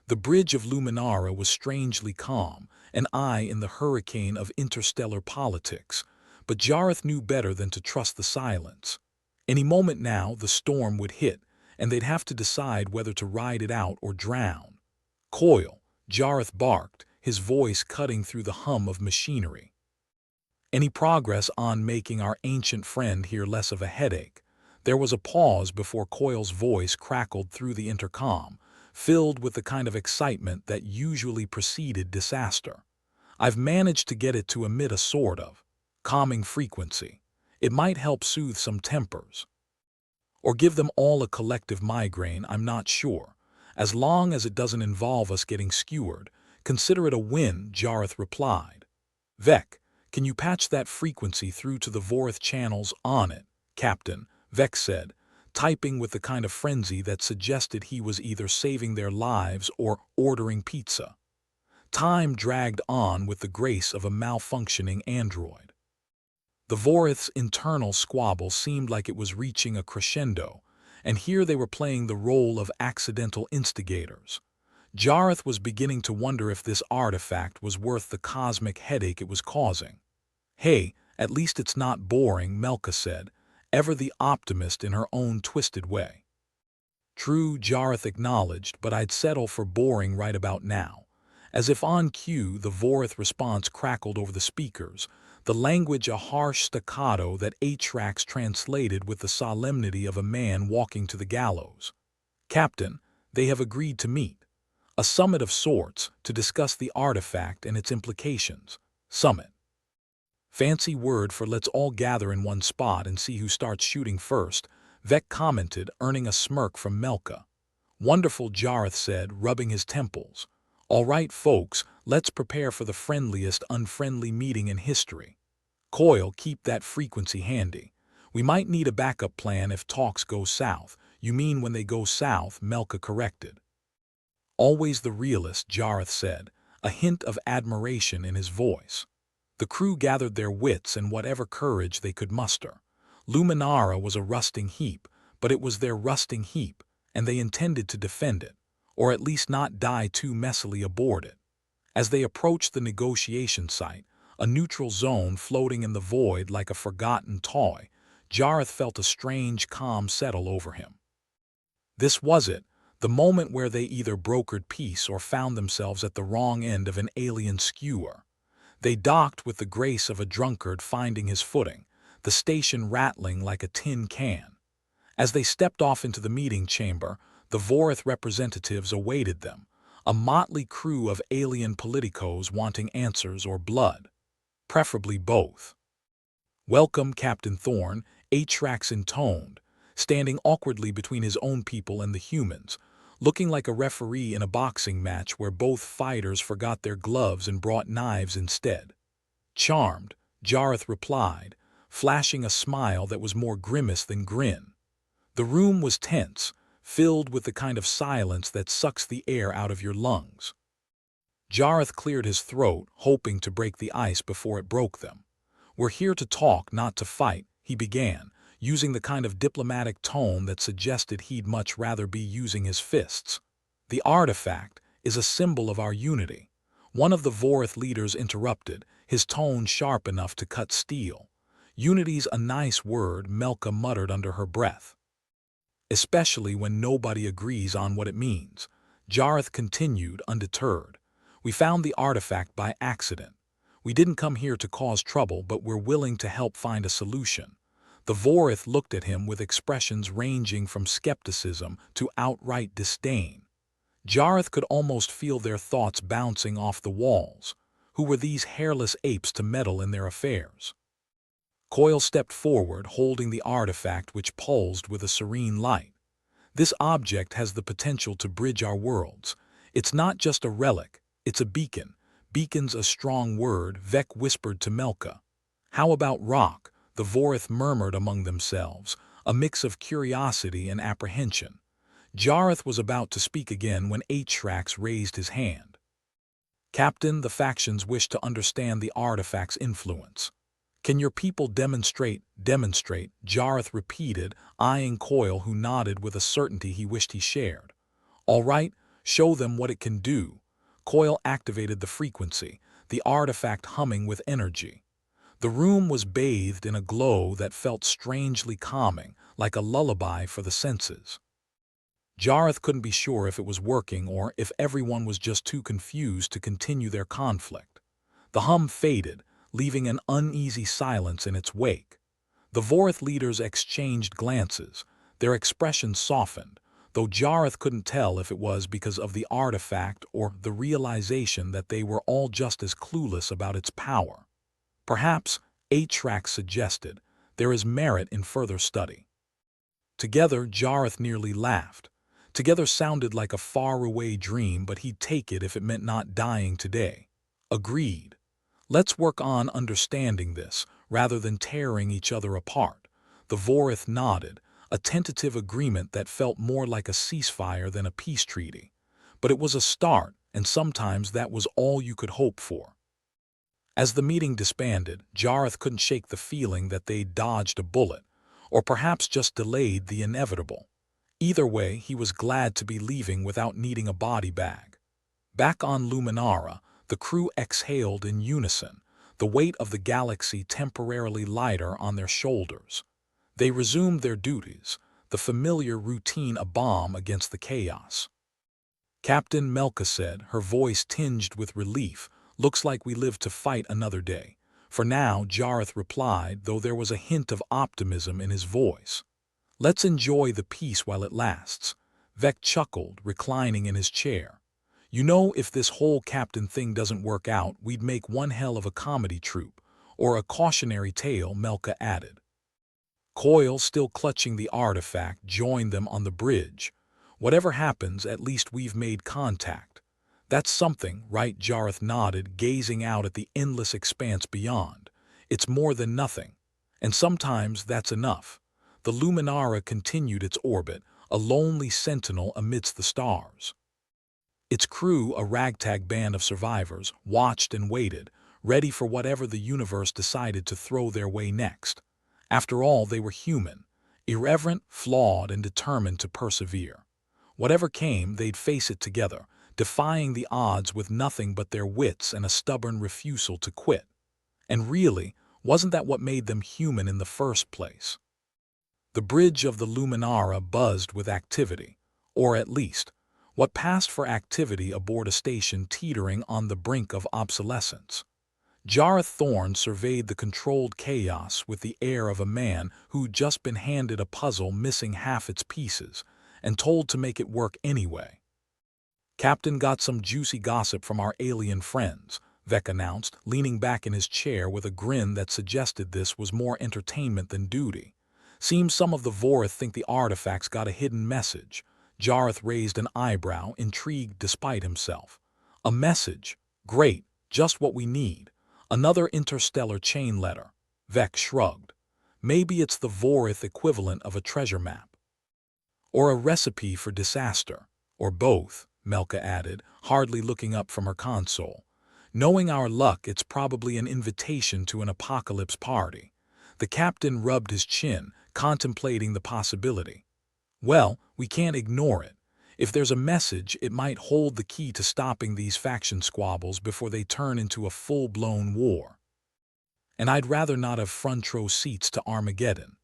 The bridge of Luminara was strangely calm, an eye in the hurricane of interstellar politics, but Jareth knew better than to trust the silence. Any moment now, the storm would hit, and they'd have to decide whether to ride it out or drown. Coil, Jareth barked, his voice cutting through the hum of machinery. Any progress on making our ancient friend here less of a headache? There was a pause before Coil's voice crackled through the intercom, filled with the kind of excitement that usually preceded disaster. I've managed to get it to emit a sort of calming frequency. It might help soothe some tempers. Or give them all a collective migraine, I'm not sure. As long as it doesn't involve us getting skewered, consider it a win, Jareth replied. Vec, can you patch that frequency through to the Vorith channels? On it, Captain, Vec said, typing with the kind of frenzy that suggested he was either saving their lives or ordering pizza. Time dragged on with the grace of a malfunctioning android. The Vorith's internal squabble seemed like it was reaching a crescendo, and here they were playing the role of accidental instigators. Jareth was beginning to wonder if this artifact was worth the cosmic headache it was causing. Hey, at least it's not boring, Melka said, ever the optimist in her own twisted way. True, Jareth acknowledged, but I'd settle for boring right about now. As if on cue, the Vorith response crackled over the speakers, the language a harsh staccato that Atrax translated with the solemnity of a man walking to the gallows. Captain, they have agreed to meet. A summit of sorts to discuss the artifact and its implications. Summit. Fancy word for let's all gather in one spot and see who starts shooting first, Vec commented, earning a smirk from Melka. Wonderful, Jareth said, rubbing his temples. All right, folks, let's prepare for the friendliest unfriendly meeting in history. Coil, keep that frequency handy. We might need a backup plan if talks go south. You mean when they go south, Melka corrected. Always the realist, Jareth said, a hint of admiration in his voice. The crew gathered their wits and whatever courage they could muster. Luminara was a rusting heap, but it was their rusting heap, and they intended to defend it, or at least not die too messily aboard it. As they approached the negotiation site, a neutral zone floating in the void like a forgotten toy, Jareth felt a strange calm settle over him. This was it, the moment where they either brokered peace or found themselves at the wrong end of an alien skewer. They docked with the grace of a drunkard finding his footing, the station rattling like a tin can. As they stepped off into the meeting chamber, the Vorith representatives awaited them, a motley crew of alien politicos wanting answers or blood. Preferably both. Welcome, Captain Thorne, Atrax intoned, standing awkwardly between his own people and the humans, looking like a referee in a boxing match where both fighters forgot their gloves and brought knives instead. Charmed, Jareth replied, flashing a smile that was more grimace than grin. The room was tense, filled with the kind of silence that sucks the air out of your lungs. Jareth cleared his throat, hoping to break the ice before it broke them. "We're here to talk, not to fight," he began, using the kind of diplomatic tone that suggested he'd much rather be using his fists. "The artifact is a symbol of our unity." One of the Vorith leaders interrupted, his tone sharp enough to cut steel. "Unity's a nice word," Melka muttered under her breath. "Especially when nobody agrees on what it means," Jareth continued, undeterred. "We found the artifact by accident. We didn't come here to cause trouble, but we're willing to help find a solution." The Vorith looked at him with expressions ranging from skepticism to outright disdain. Jareth could almost feel their thoughts bouncing off the walls. Who were these hairless apes to meddle in their affairs? Coyle stepped forward, holding the artifact, which pulsed with a serene light. "This object has the potential to bridge our worlds. It's not just a relic, it's a beacon." "Beacon's a strong word," Vec whispered to Melka. "How about rock?" the Vorith murmured among themselves, a mix of curiosity and apprehension. Jareth was about to speak again when Atrax raised his hand. "Captain, the factions wish to understand the artifact's influence." "Can your people demonstrate?" "Demonstrate," Jareth repeated, eyeing Coyle, who nodded with a certainty he wished he shared. "All right, show them what it can do." Coyle activated the frequency, the artifact humming with energy. The room was bathed in a glow that felt strangely calming, like a lullaby for the senses. Jareth couldn't be sure if it was working or if everyone was just too confused to continue their conflict. The hum faded, leaving an uneasy silence in its wake. The Vorith leaders exchanged glances, their expressions softened, though Jareth couldn't tell if it was because of the artifact or the realization that they were all just as clueless about its power. "Perhaps," Atrax suggested, "there is merit in further study." Together, Jareth nearly laughed. Together sounded like a faraway dream, but he'd take it if it meant not dying today. "Agreed. Let's work on understanding this, rather than tearing each other apart." The Vorith nodded, a tentative agreement that felt more like a ceasefire than a peace treaty. But it was a start, and sometimes that was all you could hope for. As the meeting disbanded, Jareth couldn't shake the feeling that they'd dodged a bullet, or perhaps just delayed the inevitable. Either way, he was glad to be leaving without needing a body bag. Back on Luminara, the crew exhaled in unison, the weight of the galaxy temporarily lighter on their shoulders. They resumed their duties, the familiar routine a balm against the chaos. "Captain," Melka said, her voice tinged with relief, "looks like we live to fight another day." "For now," Jareth replied, though there was a hint of optimism in his voice. "Let's enjoy the peace while it lasts." Vec chuckled, reclining in his chair. "You know, if this whole captain thing doesn't work out, we'd make one hell of a comedy troupe, or a cautionary tale," Melka added. Coyle, still clutching the artifact, joined them on the bridge. "Whatever happens, at least we've made contact." "That's something, right?" Jareth nodded, gazing out at the endless expanse beyond. "It's more than nothing. And sometimes that's enough." The Luminara continued its orbit, a lonely sentinel amidst the stars. Its crew, a ragtag band of survivors, watched and waited, ready for whatever the universe decided to throw their way next. After all, they were human, irreverent, flawed, and determined to persevere. Whatever came, they'd face it together, defying the odds with nothing but their wits and a stubborn refusal to quit. And really, wasn't that what made them human in the first place? The bridge of the Luminara buzzed with activity, or at least, what passed for activity aboard a station teetering on the brink of obsolescence. Jareth Thorne surveyed the controlled chaos with the air of a man who'd just been handed a puzzle missing half its pieces, and told to make it work anyway. "Captain, got some juicy gossip from our alien friends," Vec announced, leaning back in his chair with a grin that suggested this was more entertainment than duty. "Seems some of the Vorith think the artifact's got a hidden message." Jareth raised an eyebrow, intrigued despite himself. "A message? Great, just what we need. Another interstellar chain letter." Vec shrugged. "Maybe it's the Vorith equivalent of a treasure map." Or a recipe for disaster. Or both, Melka added, hardly looking up from her console. Knowing our luck, it's probably an invitation to an apocalypse party. The captain rubbed his chin, contemplating the possibility. Well, we can't ignore it. If there's a message, it might hold the key to stopping these faction squabbles before they turn into a full-blown war. And I'd rather not have front row seats to Armageddon.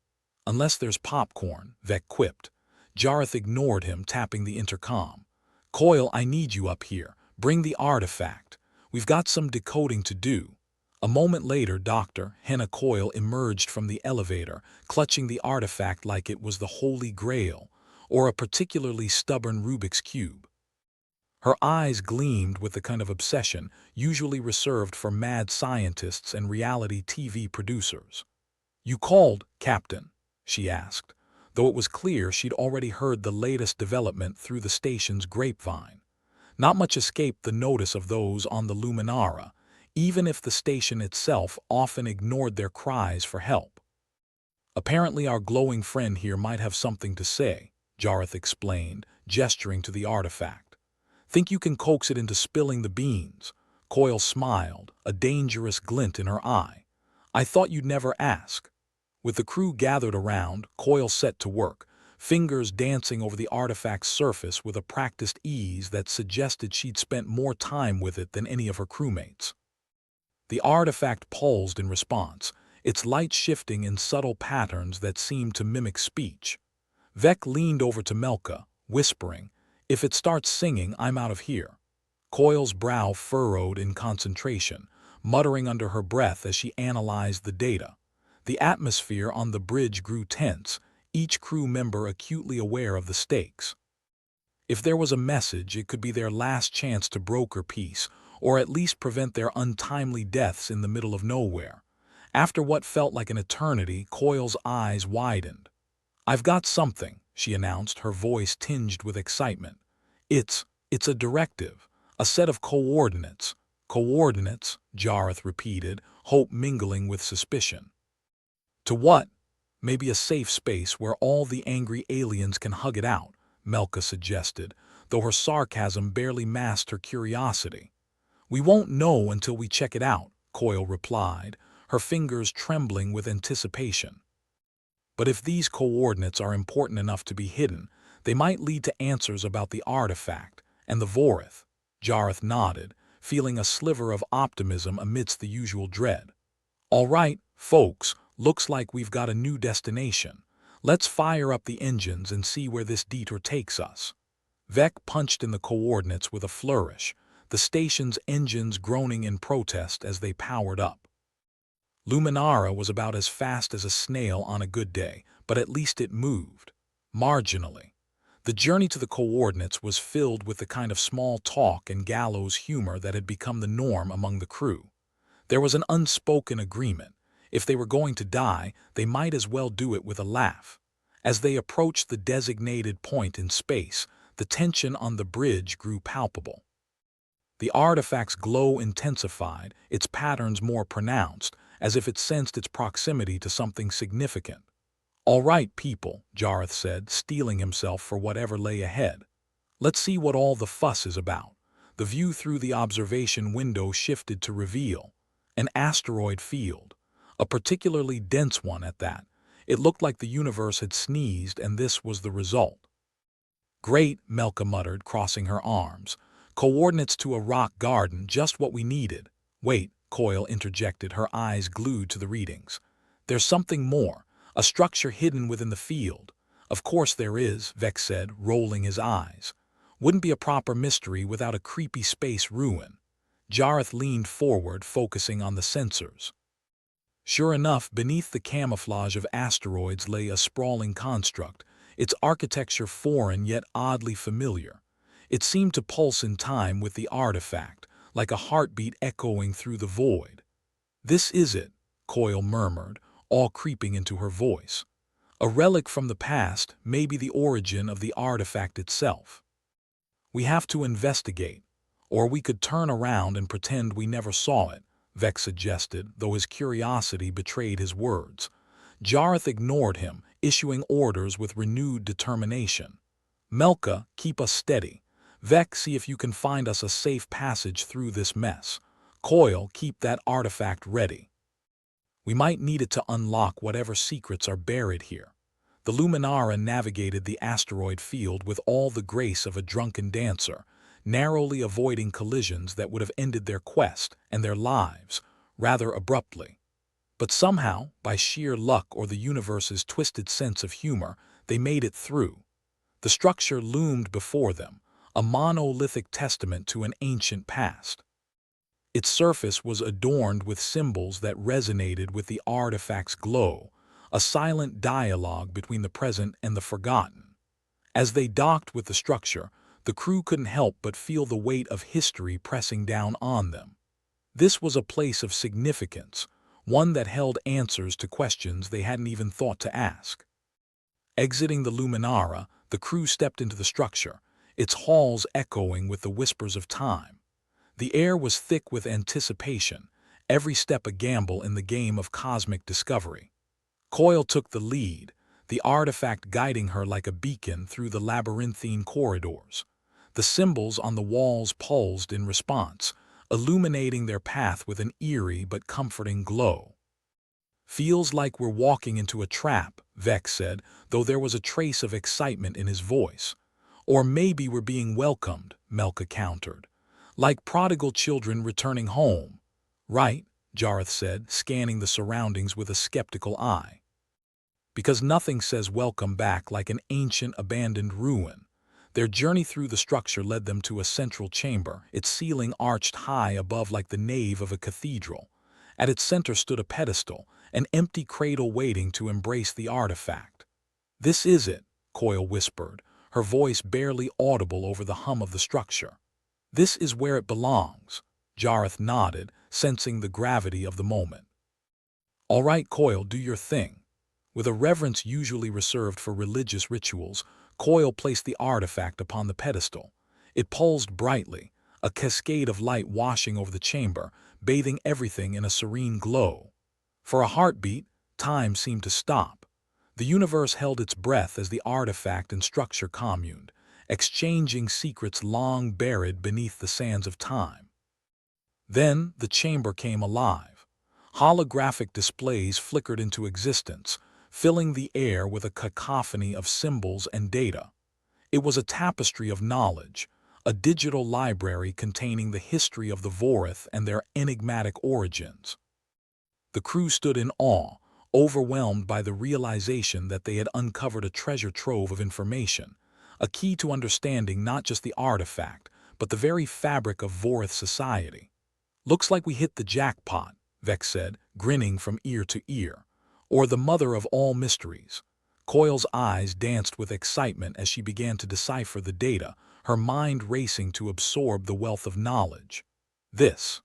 Unless there's popcorn, Vec quipped. Jareth ignored him, tapping the intercom. Coil, I need you up here. Bring the artifact. We've got some decoding to do. A moment later, Dr. Henna Coil emerged from the elevator, clutching the artifact like it was the Holy Grail, or a particularly stubborn Rubik's Cube. Her eyes gleamed with the kind of obsession usually reserved for mad scientists and reality TV producers. You called, Captain? She asked, though it was clear she'd already heard the latest development through the station's grapevine. Not much escaped the notice of those on the Luminara, even if the station itself often ignored their cries for help. Apparently our glowing friend here might have something to say, Jareth explained, gesturing to the artifact. Think you can coax it into spilling the beans? Coil smiled, a dangerous glint in her eye. I thought you'd never ask. With the crew gathered around, Coil set to work, fingers dancing over the artifact's surface with a practiced ease that suggested she'd spent more time with it than any of her crewmates. The artifact pulsed in response, its light shifting in subtle patterns that seemed to mimic speech. Vec leaned over to Melka, whispering, If it starts singing, I'm out of here. Coil's brow furrowed in concentration, muttering under her breath as she analyzed the data. The atmosphere on the bridge grew tense, each crew member acutely aware of the stakes. If there was a message, it could be their last chance to broker peace, or at least prevent their untimely deaths in the middle of nowhere. After what felt like an eternity, Coil's eyes widened. I've got something, she announced, her voice tinged with excitement. It's a directive, a set of coordinates. Coordinates, Jareth repeated, hope mingling with suspicion. To what? Maybe a safe space where all the angry aliens can hug it out, Melka suggested, though her sarcasm barely masked her curiosity. We won't know until we check it out, Coil replied, her fingers trembling with anticipation. But if these coordinates are important enough to be hidden, they might lead to answers about the artifact and the Vorith. Jareth nodded, feeling a sliver of optimism amidst the usual dread. All right, folks, looks like we've got a new destination. Let's fire up the engines and see where this detour takes us. Vec punched in the coordinates with a flourish, the station's engines groaning in protest as they powered up. Luminara was about as fast as a snail on a good day, but at least it moved. Marginally. The journey to the coordinates was filled with the kind of small talk and gallows humor that had become the norm among the crew. There was an unspoken agreement. If they were going to die, they might as well do it with a laugh. As they approached the designated point in space, the tension on the bridge grew palpable. The artifact's glow intensified, its patterns more pronounced, as if it sensed its proximity to something significant. All right, people, Jareth said, steeling himself for whatever lay ahead. Let's see what all the fuss is about. The view through the observation window shifted to reveal an asteroid field, a particularly dense one at that. It looked like the universe had sneezed, and this was the result. Great, Melka muttered, crossing her arms. Coordinates to a rock garden, just what we needed. Wait, Coil interjected, her eyes glued to the readings. There's something more, a structure hidden within the field. Of course there is, Vec said, rolling his eyes. Wouldn't be a proper mystery without a creepy space ruin. Jareth leaned forward, focusing on the sensors. Sure enough, beneath the camouflage of asteroids lay a sprawling construct, its architecture foreign yet oddly familiar. It seemed to pulse in time with the artifact, like a heartbeat echoing through the void. This is it, Coil murmured, all creeping into her voice. A relic from the past, maybe the origin of the artifact itself. We have to investigate, or we could turn around and pretend we never saw it, Vec suggested, though his curiosity betrayed his words. Jareth ignored him, issuing orders with renewed determination. Melka, keep us steady. Vec, see if you can find us a safe passage through this mess. Coil, keep that artifact ready. We might need it to unlock whatever secrets are buried here. The Luminara navigated the asteroid field with all the grace of a drunken dancer, narrowly avoiding collisions that would have ended their quest and their lives rather abruptly. But somehow, by sheer luck or the universe's twisted sense of humor, they made it through. The structure loomed before them, a monolithic testament to an ancient past. Its surface was adorned with symbols that resonated with the artifact's glow, a silent dialogue between the present and the forgotten. As they docked with the structure, the crew couldn't help but feel the weight of history pressing down on them. This was a place of significance, one that held answers to questions they hadn't even thought to ask. Exiting the Luminara, the crew stepped into the structure, its halls echoing with the whispers of time. The air was thick with anticipation, every step a gamble in the game of cosmic discovery. Coil took the lead, the artifact guiding her like a beacon through the labyrinthine corridors. The symbols on the walls pulsed in response, illuminating their path with an eerie but comforting glow. Feels like we're walking into a trap, Vex said, though there was a trace of excitement in his voice. Or maybe we're being welcomed, Melka countered. Like prodigal children returning home. Right, Jareth said, scanning the surroundings with a skeptical eye. Because nothing says welcome back like an ancient abandoned ruin. Their journey through the structure led them to a central chamber, its ceiling arched high above like the nave of a cathedral. At its center stood a pedestal, an empty cradle waiting to embrace the artifact. This is it, Coil whispered, her voice barely audible over the hum of the structure. This is where it belongs, Jareth nodded, sensing the gravity of the moment. All right, Coil, do your thing. With a reverence usually reserved for religious rituals, Coil placed the artifact upon the pedestal. It pulsed brightly, a cascade of light washing over the chamber, bathing everything in a serene glow. For a heartbeat, time seemed to stop. The universe held its breath as the artifact and structure communed, exchanging secrets long buried beneath the sands of time. Then the chamber came alive. Holographic displays flickered into existence, filling the air with a cacophony of symbols and data. It was a tapestry of knowledge, a digital library containing the history of the Vorith and their enigmatic origins. The crew stood in awe, overwhelmed by the realization that they had uncovered a treasure trove of information, a key to understanding not just the artifact, but the very fabric of Vorith society. Looks like we hit the jackpot, Vex said, grinning from ear to ear. Or the mother of all mysteries. Coil's eyes danced with excitement as she began to decipher the data, her mind racing to absorb the wealth of knowledge. This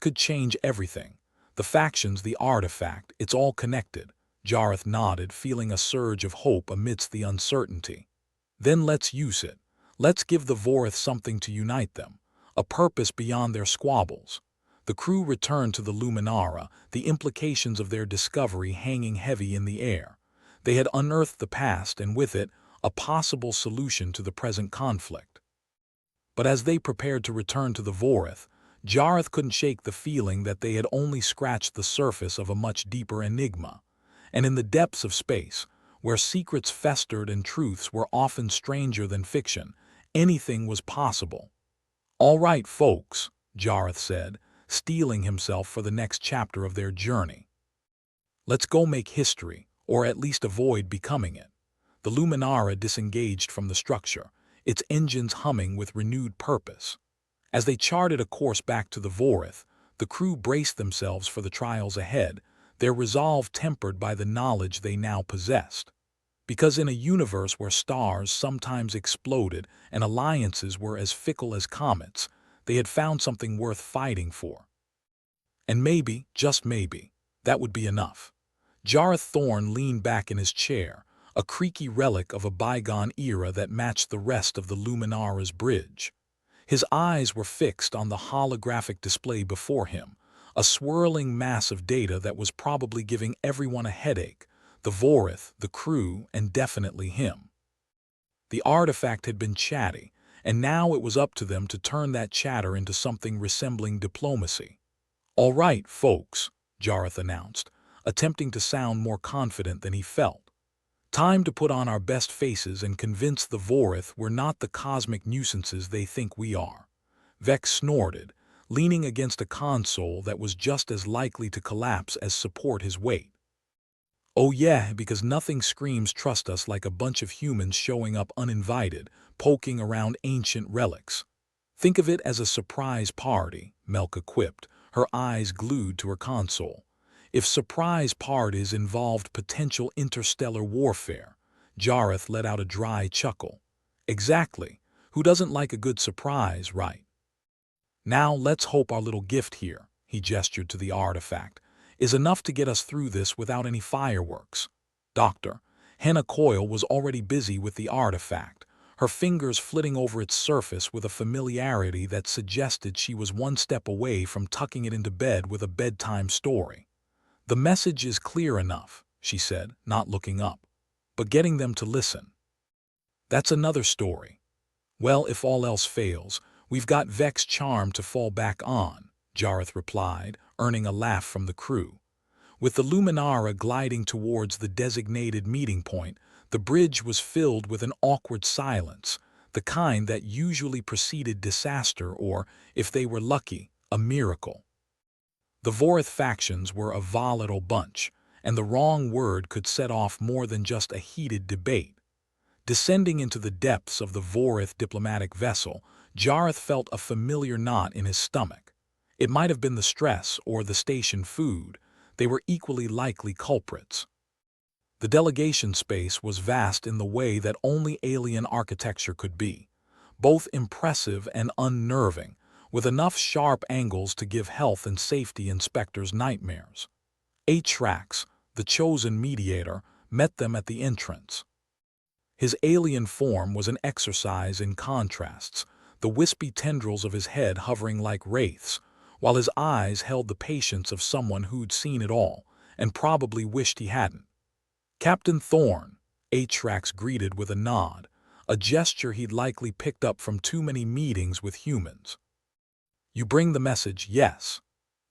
could change everything. The factions, the artifact, it's all connected. Jareth nodded, feeling a surge of hope amidst the uncertainty. Then let's use it. Let's give the Vorith something to unite them, a purpose beyond their squabbles. The crew returned to the Luminara, the implications of their discovery hanging heavy in the air. They had unearthed the past and with it, a possible solution to the present conflict. But as they prepared to return to the Vorith, Jareth couldn't shake the feeling that they had only scratched the surface of a much deeper enigma. And in the depths of space, where secrets festered and truths were often stranger than fiction, anything was possible. All right, folks, Jareth said, steeling himself for the next chapter of their journey. Let's go make history, or at least avoid becoming it. The Luminara disengaged from the structure, its engines humming with renewed purpose. As they charted a course back to the Vorith, the crew braced themselves for the trials ahead, their resolve tempered by the knowledge they now possessed. Because in a universe where stars sometimes exploded and alliances were as fickle as comets, they had found something worth fighting for. And maybe, just maybe, that would be enough. Jareth Thorne leaned back in his chair, a creaky relic of a bygone era that matched the rest of the Luminara's bridge. His eyes were fixed on the holographic display before him, a swirling mass of data that was probably giving everyone a headache, the Vorith, the crew, and definitely him. The artifact had been chatty, and now it was up to them to turn that chatter into something resembling diplomacy. "All right, folks," Jareth announced, attempting to sound more confident than he felt. "Time to put on our best faces and convince the Vorith we're not the cosmic nuisances they think we are." Vex snorted, leaning against a console that was just as likely to collapse as support his weight. "Oh yeah, because nothing screams trust us like a bunch of humans showing up uninvited, poking around ancient relics. Think of it as a surprise party," Melka quipped, her eyes glued to her console. "If surprise parties involved potential interstellar warfare," Jareth let out a dry chuckle. "Exactly. Who doesn't like a good surprise, right? Now let's hope our little gift here," he gestured to the artifact, "is enough to get us through this without any fireworks." Dr. Henna Coyle was already busy with the artifact, her fingers flitting over its surface with a familiarity that suggested she was one step away from tucking it into bed with a bedtime story. "The message is clear enough," she said, not looking up. "But getting them to listen, that's another story." "Well, if all else fails, we've got Vex charm to fall back on," Jareth replied, earning a laugh from the crew. With the Luminara gliding towards the designated meeting point, the bridge was filled with an awkward silence, the kind that usually preceded disaster or, if they were lucky, a miracle. The Vorith factions were a volatile bunch, and the wrong word could set off more than just a heated debate. Descending into the depths of the Vorith diplomatic vessel, Jareth felt a familiar knot in his stomach. It might have been the stress or the station food. They were equally likely culprits. The delegation space was vast in the way that only alien architecture could be, both impressive and unnerving, with enough sharp angles to give health and safety inspectors nightmares. Atrax, the chosen mediator, met them at the entrance. His alien form was an exercise in contrasts, the wispy tendrils of his head hovering like wraiths, while his eyes held the patience of someone who'd seen it all, and probably wished he hadn't. "Captain Thorne," Atrax greeted with a nod, a gesture he'd likely picked up from too many meetings with humans. "You bring the message, yes."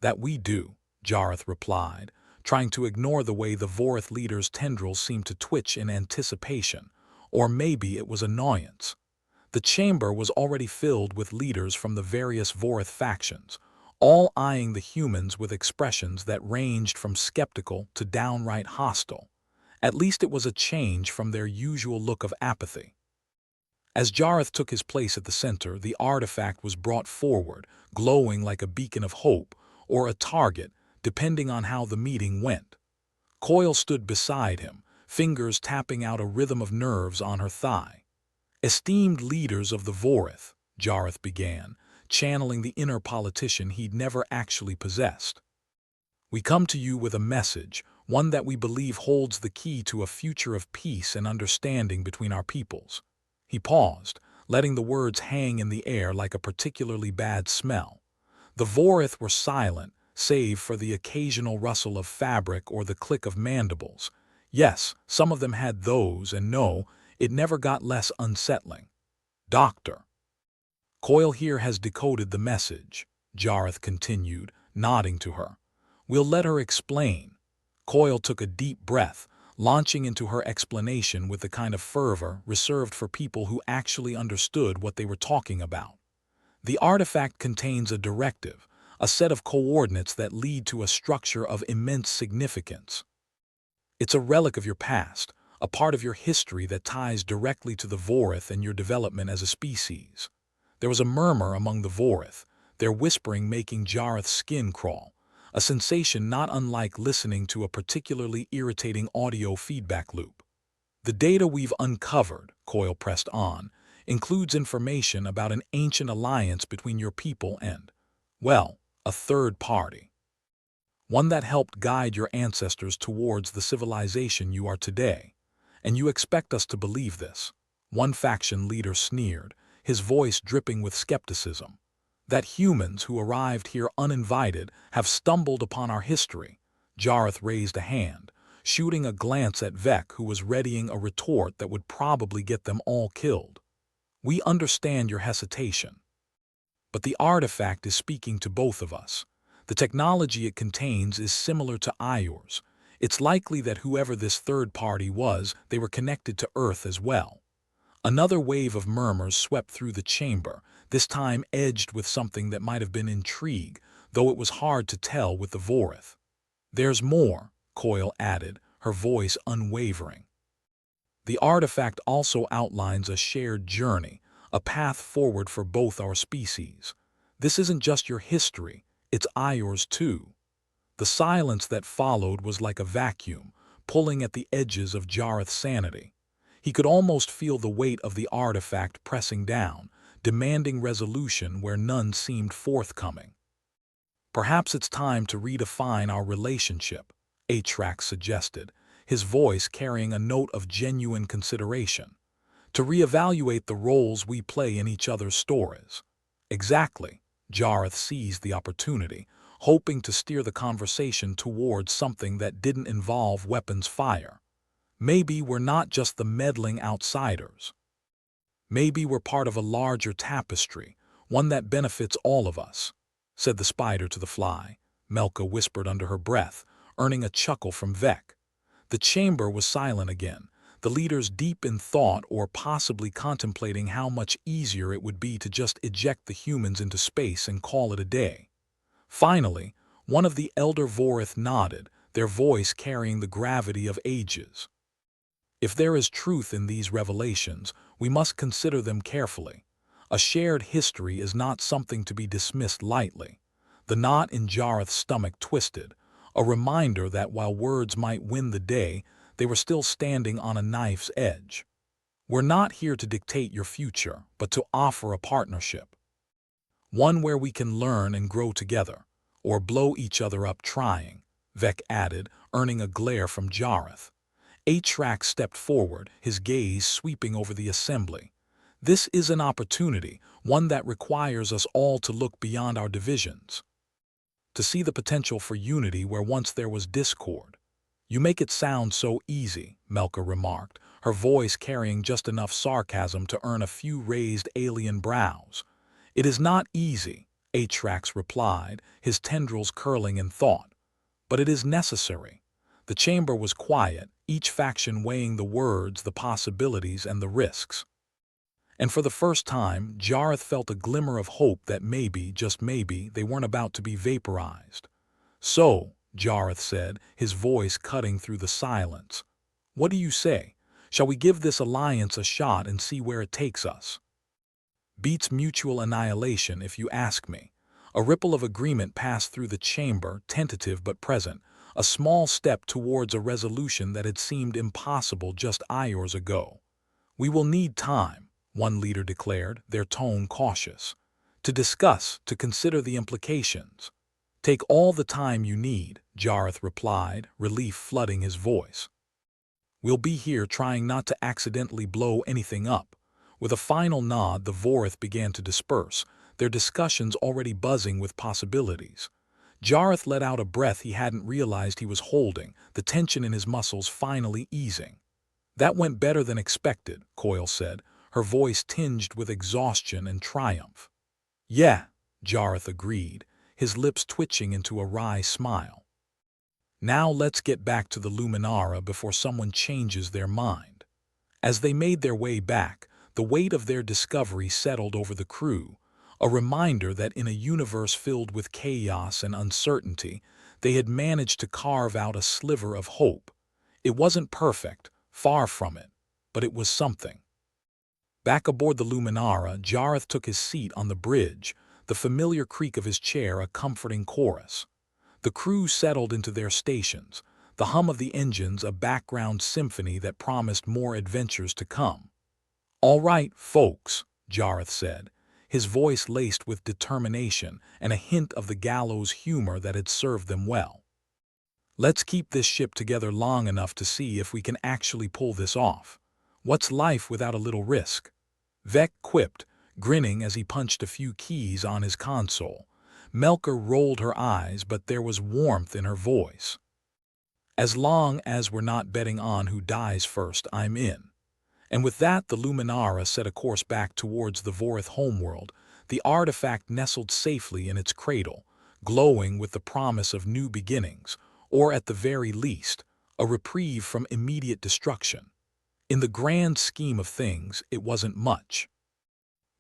"That we do," Jareth replied, trying to ignore the way the Vorith leader's tendrils seemed to twitch in anticipation, or maybe it was annoyance. The chamber was already filled with leaders from the various Vorith factions, all eyeing the humans with expressions that ranged from skeptical to downright hostile. At least it was a change from their usual look of apathy. As Jareth took his place at the center, the artifact was brought forward, glowing like a beacon of hope, or a target, depending on how the meeting went. Coyle stood beside him, fingers tapping out a rhythm of nerves on her thigh. "Esteemed leaders of the Vorith," Jareth began, channeling the inner politician he'd never actually possessed. "We come to you with a message, one that we believe holds the key to a future of peace and understanding between our peoples." He paused, letting the words hang in the air like a particularly bad smell. The Vorith were silent, save for the occasional rustle of fabric or the click of mandibles. Yes, some of them had those, and no, it never got less unsettling. "Doctor Coyle here has decoded the message," Jareth continued, nodding to her. "We'll let her explain." Coyle took a deep breath, launching into her explanation with the kind of fervor reserved for people who actually understood what they were talking about. "The artifact contains a directive, a set of coordinates that lead to a structure of immense significance. It's a relic of your past, a part of your history that ties directly to the Vorith and your development as a species." There was a murmur among the Vorith, their whispering making Jareth's skin crawl, a sensation not unlike listening to a particularly irritating audio feedback loop. "The data we've uncovered," Coyle pressed on, "includes information about an ancient alliance between your people and, well, a third party. One that helped guide your ancestors towards the civilization you are today. And you expect us to believe this?" One faction leader sneered, his voice dripping with skepticism. "That humans who arrived here uninvited have stumbled upon our history." Jareth raised a hand, shooting a glance at Vec, who was readying a retort that would probably get them all killed. "We understand your hesitation. But the artifact is speaking to both of us. The technology it contains is similar to ours. It's likely that whoever this third party was, they were connected to Earth as well." Another wave of murmurs swept through the chamber, this time edged with something that might have been intrigue, though it was hard to tell with the Vorith. "There's more," Coyle added, her voice unwavering. "The artifact also outlines a shared journey, a path forward for both our species. This isn't just your history, it's ours too." The silence that followed was like a vacuum, pulling at the edges of Jareth's sanity. He could almost feel the weight of the artifact pressing down, demanding resolution where none seemed forthcoming. "Perhaps it's time to redefine our relationship," Atrax suggested, his voice carrying a note of genuine consideration. "To reevaluate the roles we play in each other's stories." "Exactly." Jareth seized the opportunity, hoping to steer the conversation towards something that didn't involve weapons fire. "Maybe we're not just the meddling outsiders. Maybe we're part of a larger tapestry, one that benefits all of us," said the spider to the fly, Melka whispered under her breath, earning a chuckle from Vec. The chamber was silent again, the leaders deep in thought or possibly contemplating how much easier it would be to just eject the humans into space and call it a day. Finally, one of the elder Vorith nodded, their voice carrying the gravity of ages. "If there is truth in these revelations, we must consider them carefully. A shared history is not something to be dismissed lightly." The knot in Jareth's stomach twisted, a reminder that while words might win the day, they were still standing on a knife's edge. "We're not here to dictate your future, but to offer a partnership. One where we can learn and grow together, or blow each other up trying," Vec added, earning a glare from Jareth. Atrax stepped forward, his gaze sweeping over the assembly. "This is an opportunity, one that requires us all to look beyond our divisions. To see the potential for unity where once there was discord." "You make it sound so easy," Melka remarked, her voice carrying just enough sarcasm to earn a few raised alien brows. "It is not easy," Atrax replied, his tendrils curling in thought. "But it is necessary." The chamber was quiet, each faction weighing the words, the possibilities, and the risks. And for the first time, Jareth felt a glimmer of hope that maybe, just maybe, they weren't about to be vaporized. "So," Jareth said, his voice cutting through the silence, "what do you say? Shall we give this alliance a shot and see where it takes us?" "Beats mutual annihilation, if you ask me." A ripple of agreement passed through the chamber, tentative but present, a small step towards a resolution that had seemed impossible just hours ago. "We will need time," one leader declared, their tone cautious. "To discuss, to consider the implications." "Take all the time you need," Jareth replied, relief flooding his voice. "We'll be here trying not to accidentally blow anything up." With a final nod, the Vorith began to disperse, their discussions already buzzing with possibilities. Jareth let out a breath he hadn't realized he was holding, the tension in his muscles finally easing. "That went better than expected," Coyle said, her voice tinged with exhaustion and triumph. "Yeah," Jareth agreed, his lips twitching into a wry smile. "Now let's get back to the Luminara before someone changes their mind." As they made their way back, the weight of their discovery settled over the crew, a reminder that in a universe filled with chaos and uncertainty, they had managed to carve out a sliver of hope. It wasn't perfect, far from it, but it was something. Back aboard the Luminara, Jareth took his seat on the bridge, the familiar creak of his chair a comforting chorus. The crew settled into their stations, the hum of the engines a background symphony that promised more adventures to come. "All right, folks," Jareth said, his voice laced with determination and a hint of the gallows humor that had served them well. "Let's keep this ship together long enough to see if we can actually pull this off. What's life without a little risk?" Vec quipped, grinning as he punched a few keys on his console. Melka rolled her eyes, but there was warmth in her voice. As long as we're not betting on who dies first, I'm in. And with that, the Luminara set a course back towards the Vorith homeworld, the artifact nestled safely in its cradle, glowing with the promise of new beginnings, or at the very least, a reprieve from immediate destruction. In the grand scheme of things, it wasn't much.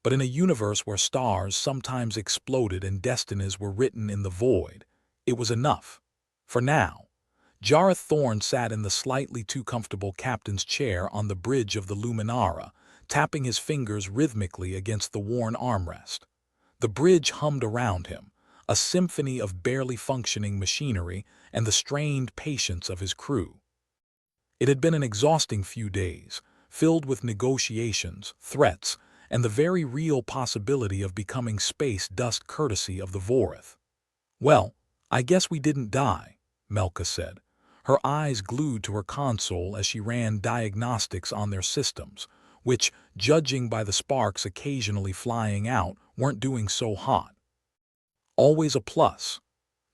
But in a universe where stars sometimes exploded and destinies were written in the void, it was enough. For now, Jareth Thorne sat in the slightly too comfortable captain's chair on the bridge of the Luminara, tapping his fingers rhythmically against the worn armrest. The bridge hummed around him, a symphony of barely functioning machinery and the strained patience of his crew. It had been an exhausting few days, filled with negotiations, threats, and the very real possibility of becoming space dust courtesy of the Vorith. "Well, I guess we didn't die," Melka said, her eyes glued to her console as she ran diagnostics on their systems, which, judging by the sparks occasionally flying out, weren't doing so hot. "Always a plus.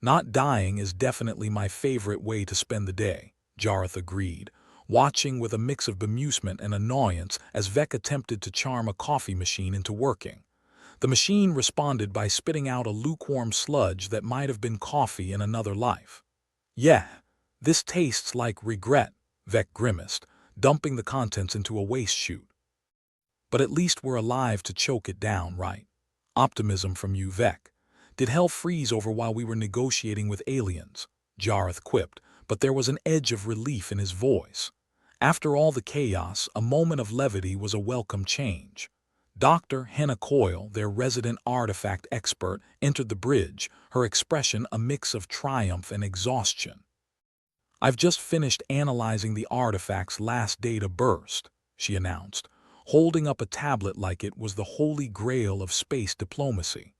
Not dying is definitely my favorite way to spend the day," Jareth agreed, watching with a mix of bemusement and annoyance as Vec attempted to charm a coffee machine into working. The machine responded by spitting out a lukewarm sludge that might have been coffee in another life. "Yeah, this tastes like regret," Vec grimaced, dumping the contents into a waste chute. "But at least we're alive to choke it down, right? Optimism from you, Vec. Did hell freeze over while we were negotiating with aliens?" Jareth quipped, but there was an edge of relief in his voice. After all the chaos, a moment of levity was a welcome change. Dr. Henna Coyle, their resident artifact expert, entered the bridge, her expression a mix of triumph and exhaustion. "I've just finished analyzing the artifact's last data burst," she announced, holding up a tablet like it was the holy grail of space diplomacy.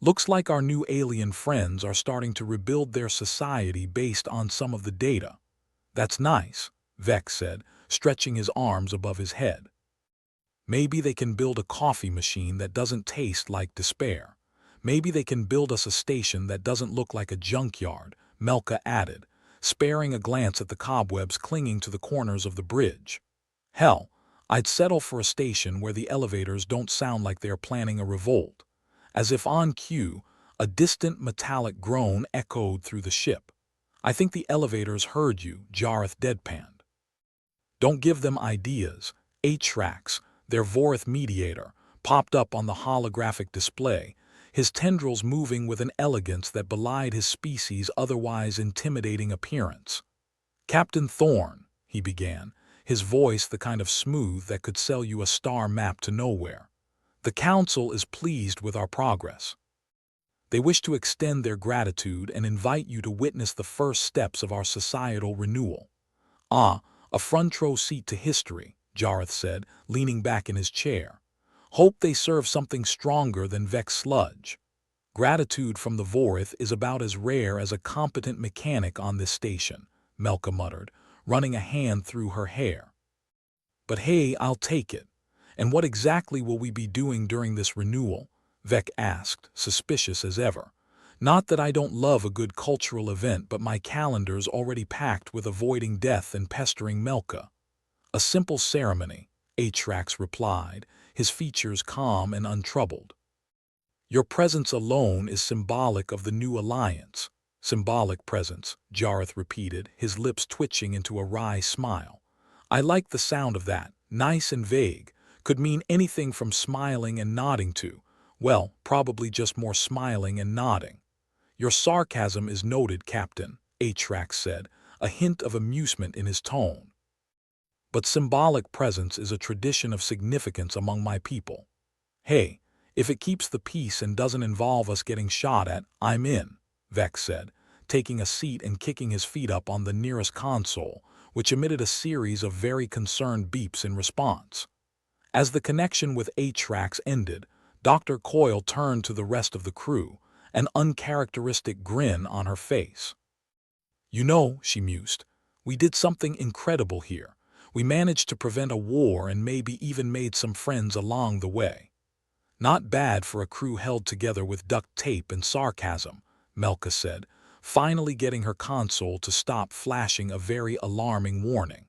"Looks like our new alien friends are starting to rebuild their society based on some of the data." "That's nice," Vex said, stretching his arms above his head. "Maybe they can build a coffee machine that doesn't taste like despair. Maybe they can build us a station that doesn't look like a junkyard," Melka added, sparing a glance at the cobwebs clinging to the corners of the bridge. "Hell, I'd settle for a station where the elevators don't sound like they're planning a revolt." As if on cue, a distant metallic groan echoed through the ship. "I think the elevators heard you," Jareth deadpanned. "Don't give them ideas." Atrax, their Vorith mediator, popped up on the holographic display, his tendrils moving with an elegance that belied his species' otherwise intimidating appearance. "Captain Thorne," he began, his voice the kind of smooth that could sell you a star map to nowhere. "The Council is pleased with our progress. They wish to extend their gratitude and invite you to witness the first steps of our societal renewal." "Ah, a front row seat to history," Jareth said, leaning back in his chair. "Hope they serve something stronger than Vex sludge." "Gratitude from the Vorith is about as rare as a competent mechanic on this station," Melka muttered, running a hand through her hair. "But hey, I'll take it. And what exactly will we be doing during this renewal?" Vec asked, suspicious as ever. "Not that I don't love a good cultural event, but my calendar's already packed with avoiding death and pestering Melka." "A simple ceremony," Atrax replied, his features calm and untroubled. "Your presence alone is symbolic of the new alliance." "Symbolic presence," Jareth repeated, his lips twitching into a wry smile. "I like the sound of that, nice and vague. Could mean anything from smiling and nodding to, well, probably just more smiling and nodding." "Your sarcasm is noted, Captain," Atrax said, a hint of amusement in his tone. "But symbolic presence is a tradition of significance among my people. Hey, if it keeps the peace and doesn't involve us getting shot at, I'm in," Vex said, taking a seat and kicking his feet up on the nearest console, which emitted a series of very concerned beeps in response. As the connection with Atrax ended, Dr. Coyle turned to the rest of the crew, an uncharacteristic grin on her face. "You know," she mused, "we did something incredible here. We managed to prevent a war and maybe even made some friends along the way." "Not bad for a crew held together with duct tape and sarcasm," Melka said, finally getting her console to stop flashing a very alarming warning.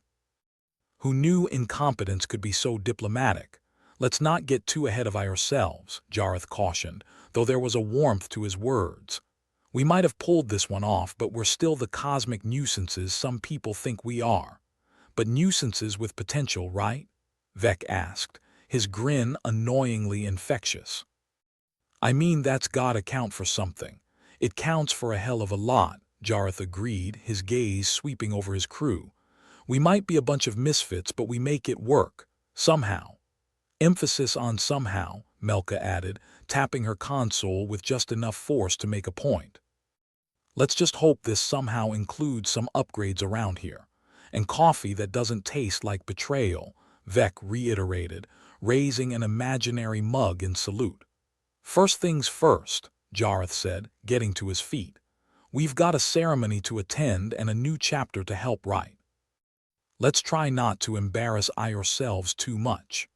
Who knew incompetence could be so diplomatic? Let's not get too ahead of ourselves, Jareth cautioned, though there was a warmth to his words. We might have pulled this one off, but we're still the cosmic nuisances some people think we are. But nuisances with potential, right? Vec asked, his grin annoyingly infectious. I mean, that's gotta count for something. It counts for a hell of a lot, Jareth agreed, his gaze sweeping over his crew. We might be a bunch of misfits, but we make it work. Somehow. Emphasis on somehow, Melka added, tapping her console with just enough force to make a point. Let's just hope this somehow includes some upgrades around here. And coffee that doesn't taste like betrayal, Vec reiterated, raising an imaginary mug in salute. First things first, Jareth said, getting to his feet. We've got a ceremony to attend and a new chapter to help write. Let's try not to embarrass ourselves too much.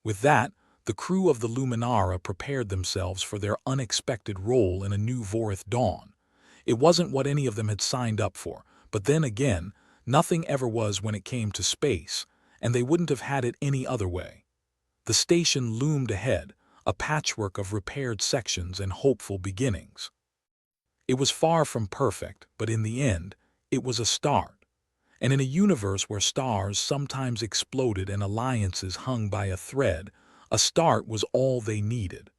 With that, the crew of the Luminara prepared themselves for their unexpected role in a new Vorith dawn. It wasn't what any of them had signed up for, but then again, nothing ever was when it came to space, and they wouldn't have had it any other way. The station loomed ahead, a patchwork of repaired sections and hopeful beginnings. It was far from perfect, but in the end, it was a start. And in a universe where stars sometimes exploded and alliances hung by a thread, a start was all they needed.